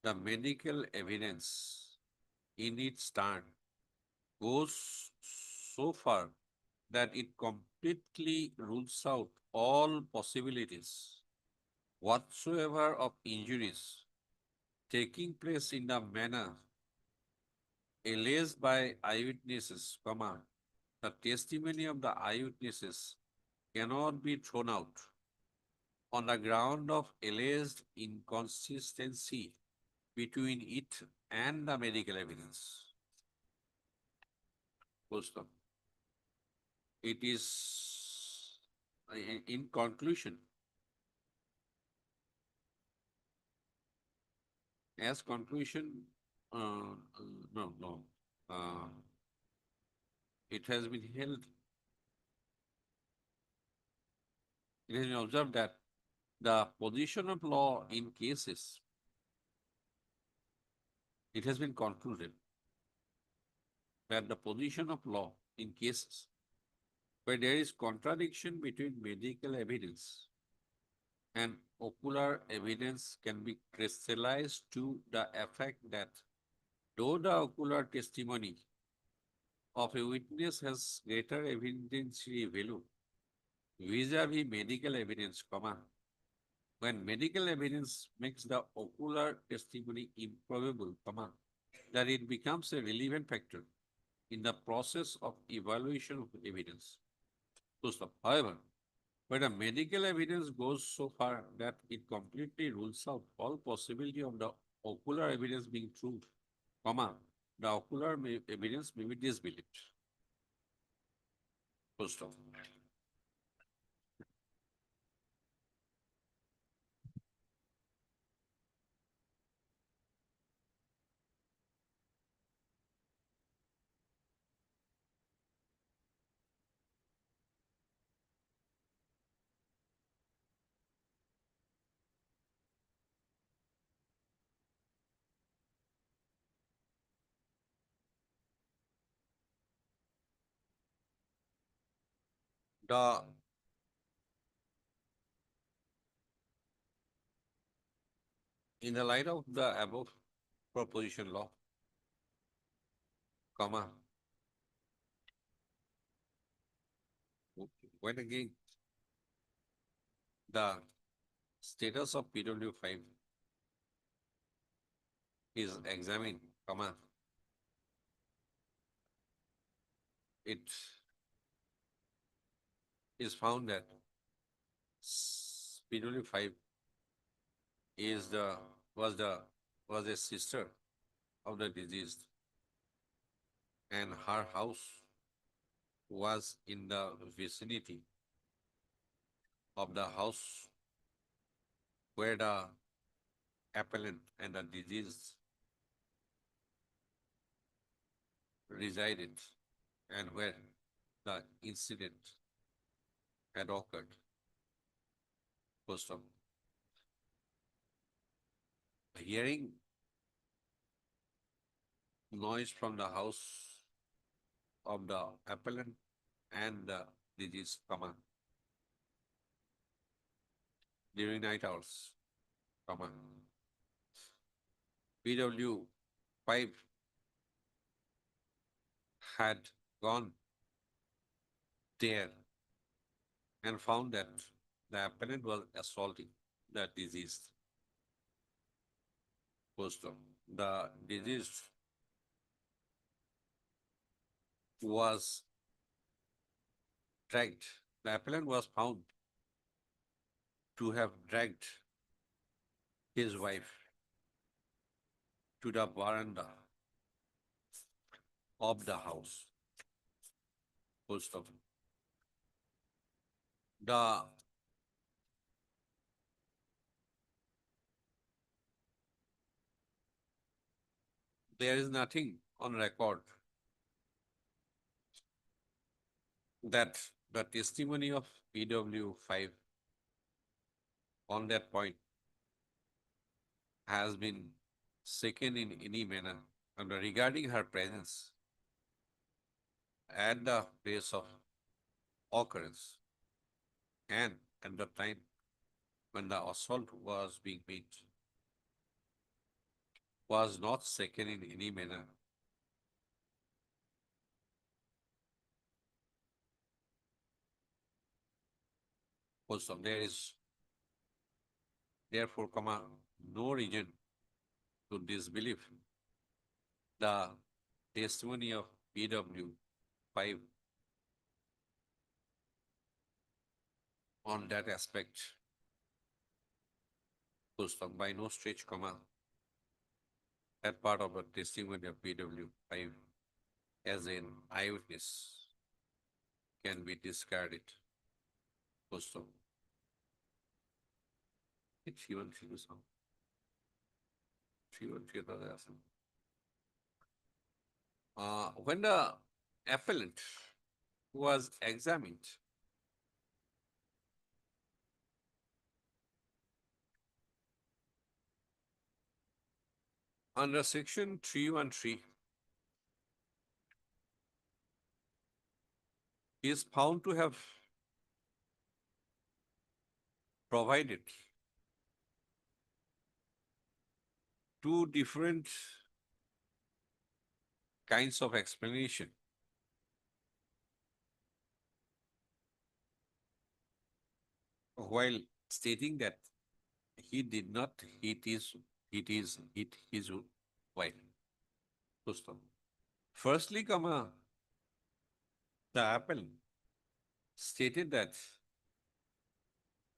the medical evidence in its turn goes so far that it completely rules out all possibilities whatsoever of injuries taking place in the manner alleged by eyewitnesses, comma, the testimony of the eyewitnesses cannot be thrown out on the ground of alleged inconsistency between it and the medical evidence. Full stop. It is, in conclusion, as conclusion, no, uh, it has been held, it has been observed that the position of law in cases, it has been concluded that the position of law in cases where there is contradiction between medical evidence and ocular evidence can be crystallized to the effect that though the ocular testimony of a witness has greater evidentiary value vis-a-vis medical evidence, comma, when medical evidence makes the ocular testimony improbable, comma, that it becomes a relevant factor in the process of evaluation of evidence. Full stop. However, when a medical evidence goes so far that it completely rules out all possibility of the ocular evidence being true, comma, the ocular evidence may be disbelieved. Full stop. The in the light of the above proposition law, comma, when again the status of PW5 is examined, comma, it is found that PW5 is was a sister of the deceased, and her house was in the vicinity of the house where the appellant and the deceased resided and where the incident had occurred. Post of hearing noise from the house of the appellant and the deceased, during night hours, PW 5 had gone there and found that the appellant was assaulting the deceased. Post-op. The deceased was dragged. The appellant was found to have dragged his wife to the veranda of the house. Post-op. There is nothing on record that the testimony of PW 5 on that point has been shaken in any manner and regarding her presence at the place of occurrence and at the time when the assault was being made was not shaken in any manner. Also, there is therefore, no reason to disbelieve the testimony of PW 5 on that aspect. By no stretch, that part of the testimony of PW 5 as an eyewitness can be discarded. Post-op. When the appellant was examined, under section 313, he is found to have provided two different kinds of explanation. While stating that he did not hit his wife. Firstly, the appellant stated that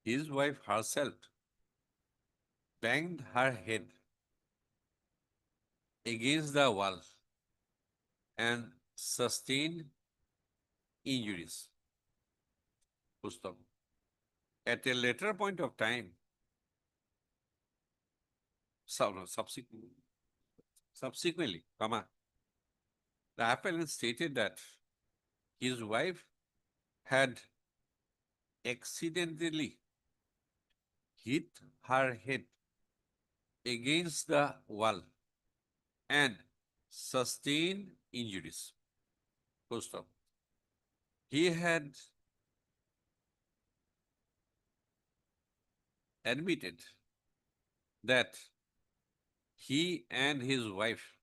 his wife herself banged her head against the wall and sustained injuries. At a later point of time, subsequently, the appellant stated that his wife had accidentally hit her head against the wall and sustained injuries. He had admitted that he and his wife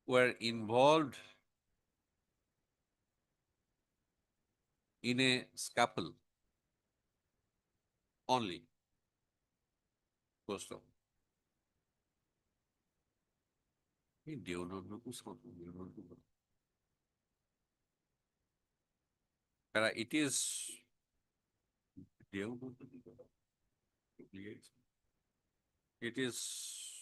were involved in a scuffle only. It is it is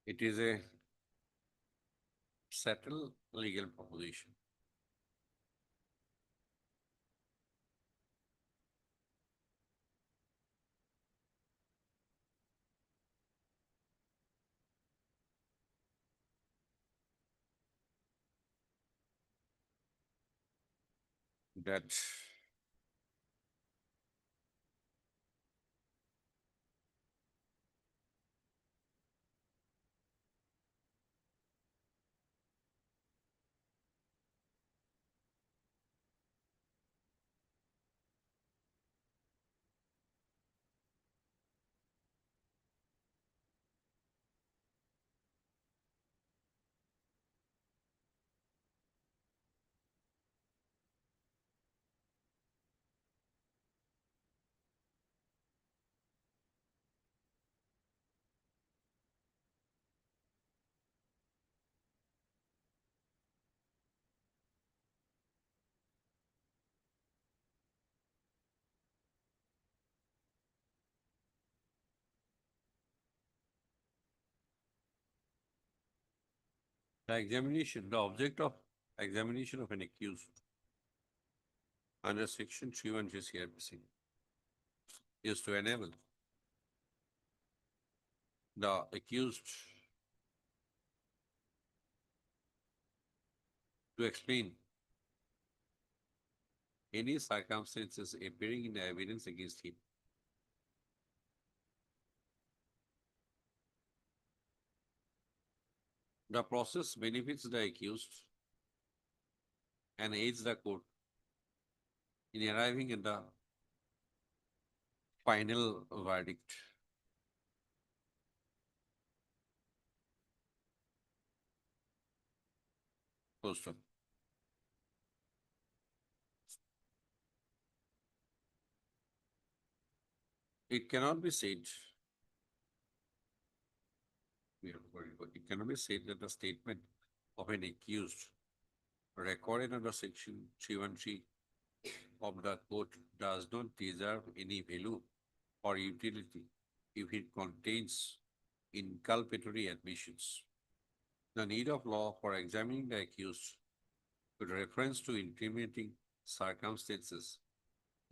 It is a settled legal proposition. That the object of examination of an accused under section 313 CRPC is to enable the accused to explain any circumstances appearing in the evidence against him. The process benefits the accused and aids the court in arriving at the final verdict. Full stop. It cannot be said. It cannot be said that the statement of an accused recorded under section 313 of the court does not deserve any value or utility if it contains inculpatory admissions. The need of law for examining the accused with reference to incriminating circumstances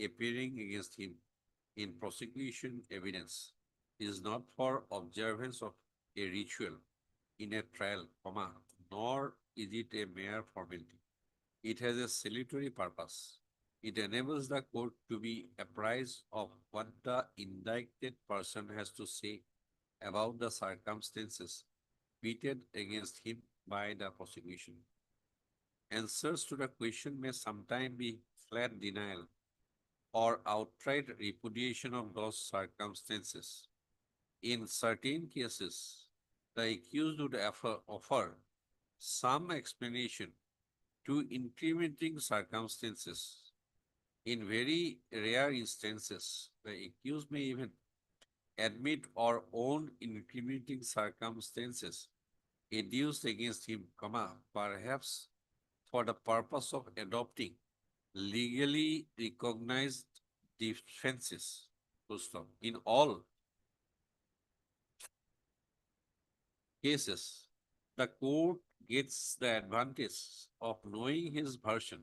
appearing against him in prosecution evidence is not for observance of a ritual in a trial, nor is it a mere formality. It has a salutary purpose. It enables the court to be apprised of what the indicted person has to say about the circumstances pleaded against him by the prosecution. Answers to the question may sometimes be flat denial or outright repudiation of those circumstances. In certain cases, the accused would offer some explanation to incriminating circumstances. In very rare instances, the accused may even admit or own incriminating circumstances adduced against him, perhaps for the purpose of adopting legally recognized defenses. Full stop. In all cases, the court gets the advantage of knowing his version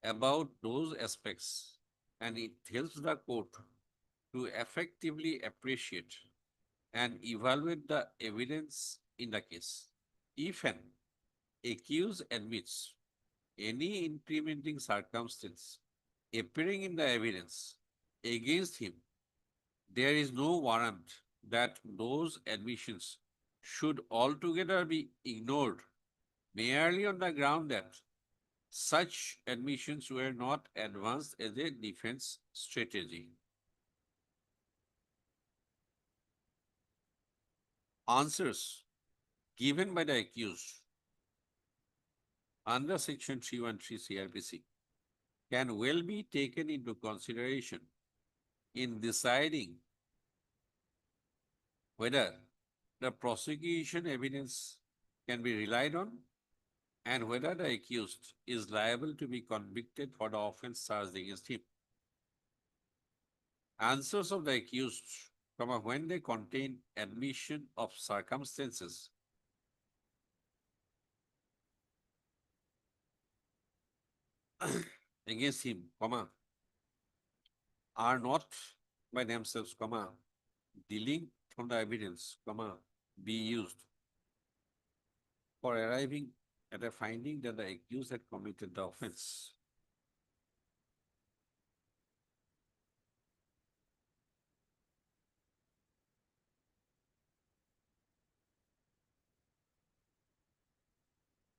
about those aspects, and it helps the court to effectively appreciate and evaluate the evidence in the case. If an accused admits any incriminating circumstance appearing in the evidence against him, there is no warrant that those admissions should altogether be ignored merely on the ground that such admissions were not advanced as a defense strategy. answers given by the accused under section 313 CRPC can well be taken into consideration in deciding whether the prosecution evidence can be relied on and whether the accused is liable to be convicted for the offense charged against him. Answers of the accused, when they contain admission of circumstances against him, are not by themselves, dealing from the evidence, be used for arriving at a finding that the accused had committed the offense.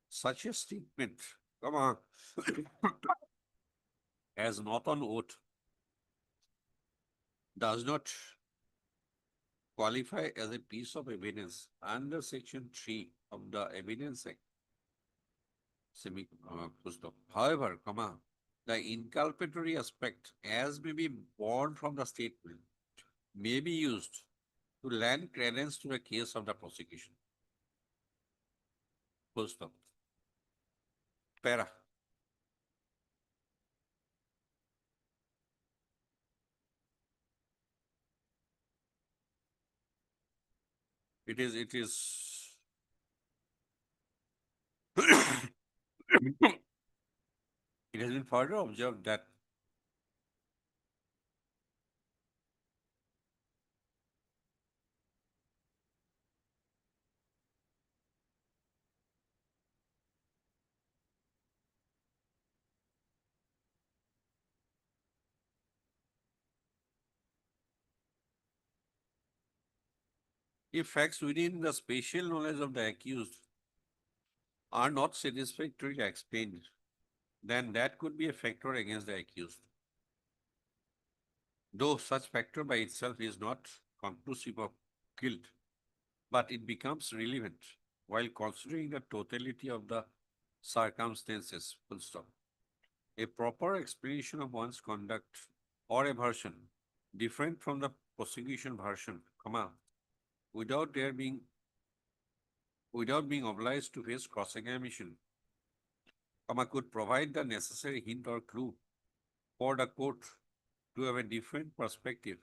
Such a statement, as not on oath, does not qualify as a piece of evidence under section 3 of the Evidence Act. Full stop. However, the inculpatory aspect, as may be born from the statement, may be used to lend credence to the case of the prosecution. Full stop. Para. It is it has been further observed that if facts within the spatial knowledge of the accused are not satisfactorily explained, then that could be a factor against the accused. Though such factor by itself is not conclusive of guilt, but it becomes relevant while considering the totality of the circumstances, full stop. A proper explanation of one's conduct or a version different from the prosecution version, without being obliged to face cross-examination, could provide the necessary hint or clue for the court to have a different perspective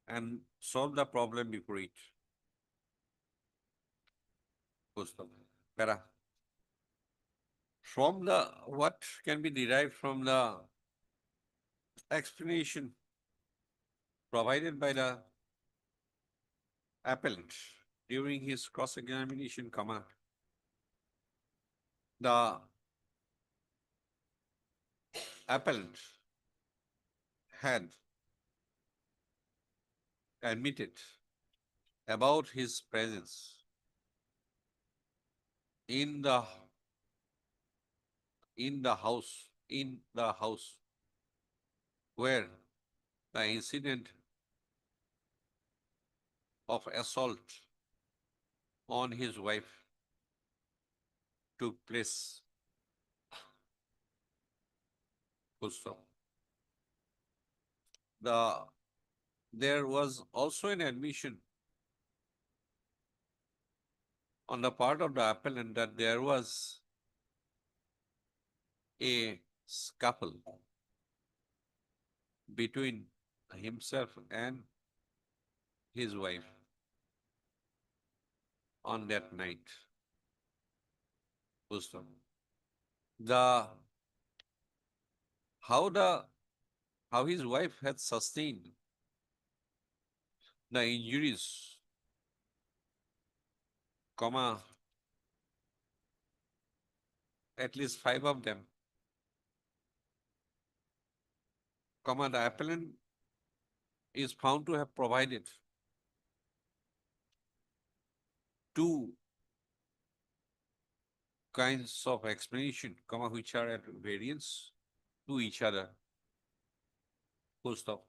and solve the problem before it. Full stop. Para. From the, what can be derived from the explanation provided by the appellant during his cross-examination, the appellant had admitted about his presence in the house where the incident of assault on his wife took place. Full stop. There was also an admission on the part of the appellant that there was a scuffle between himself and his wife on that night. Full stop. How his wife had sustained the injuries, at least 5 of them, the appellant is found to have provided 2 kinds of explanation, which are at variance to each other. Full stop.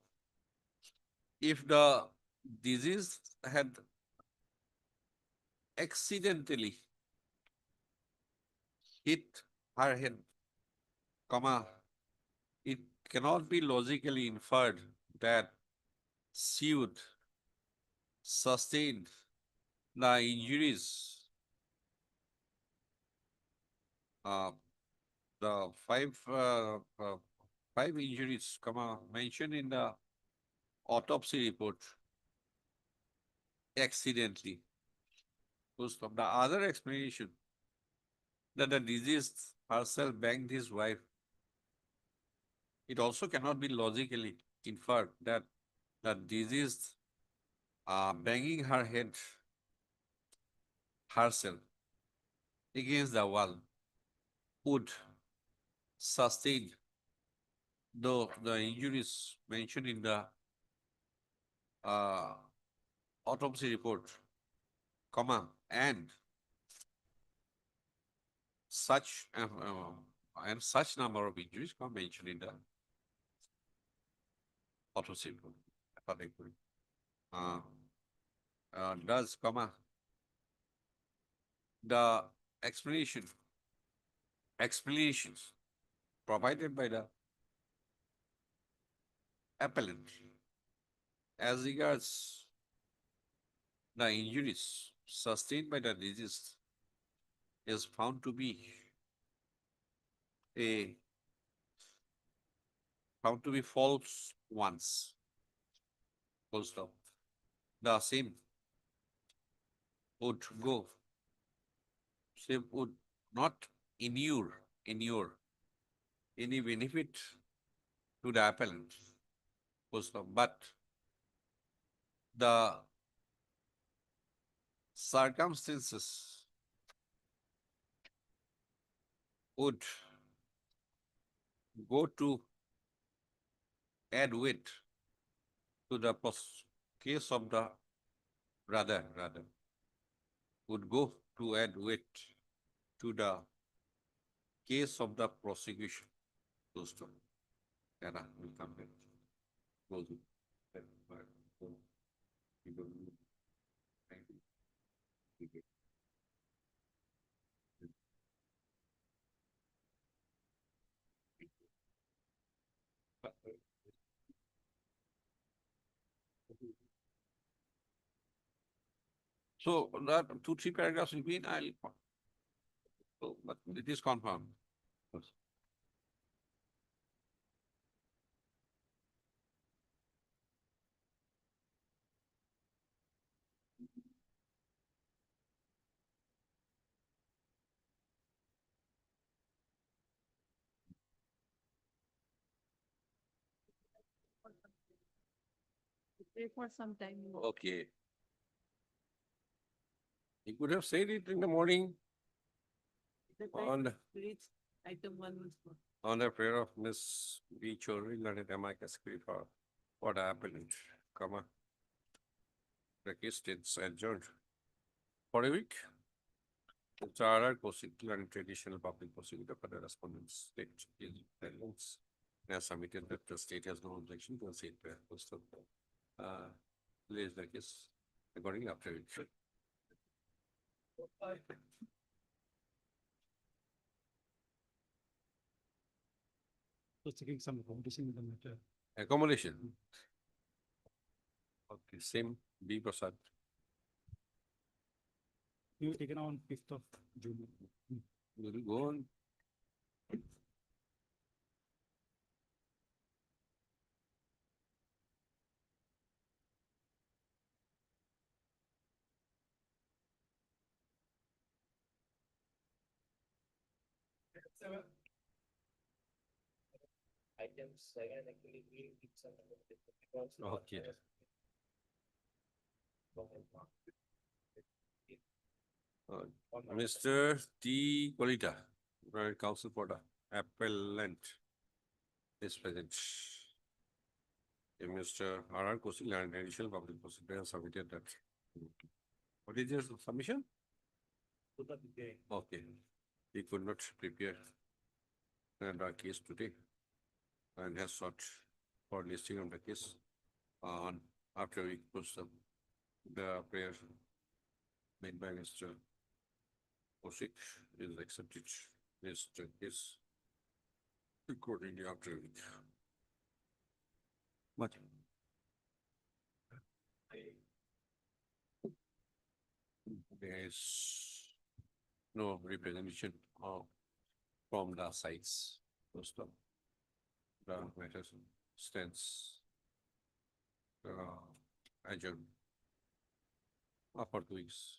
If the disease had accidentally hit her head, comma, it cannot be logically inferred that she would sustain the injuries. Uh, the five injuries, comma, mentioned in the autopsy report accidentally. Full stop. The other explanation that the deceased herself banged his wife, it also cannot be logically inferred that the deceased banging her head herself against the wall would sustain the injuries mentioned in the uh, autopsy report, comma, such and such number of injuries are mentioned in the autopsy report. Accordingly. Does, comma, the explanations provided by the appellant as regards the injuries sustained by the deceased is found to be a false ones. Full stop. The same would not inure any benefit to the appellant. Full stop. But the circumstances would go to add weight to the case of the rather would go to add weight to the case of the prosecution. Close to. Anna will come back. Close it. Thank you. So that 2, 3 paragraphs will be in, but it is confirmed.
Pray for some time.
Okay. He could have said it in the morning on the,
Item 1 was.
on the prayer of Miss B. Chowdhury, learned amicus brief for the appellant, comma. The case states adjourned for a week. Mr. R.R. Kaushik, learned traditional public prosecutor for the respondent's state in attendance. Has submitted that the state has no objection to the state prayer. Lays the case accordingly after it.
So taking some accommodation with the matter.
Accommodation. Okay, same B. Prasad.
You were taken on 5th of June.
Will go on.
Item 7 actually will keep some of the because.
Okay. Mr. T. Colita, counsel for the appellant is present. Mr. R.R. Kaushik, an additional public prosecutor has submitted that. What is your submission? Okay. He could not prepare the case today and has sought for listing of the case on after we post the prayer, made by Mr. Oshik is accepted. Mr. is accordingly after it. But there is no representation of from the sides. First of the matter stands adjourned upper 2 weeks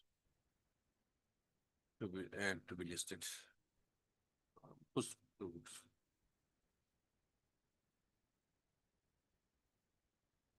to be listed. Post 2 weeks.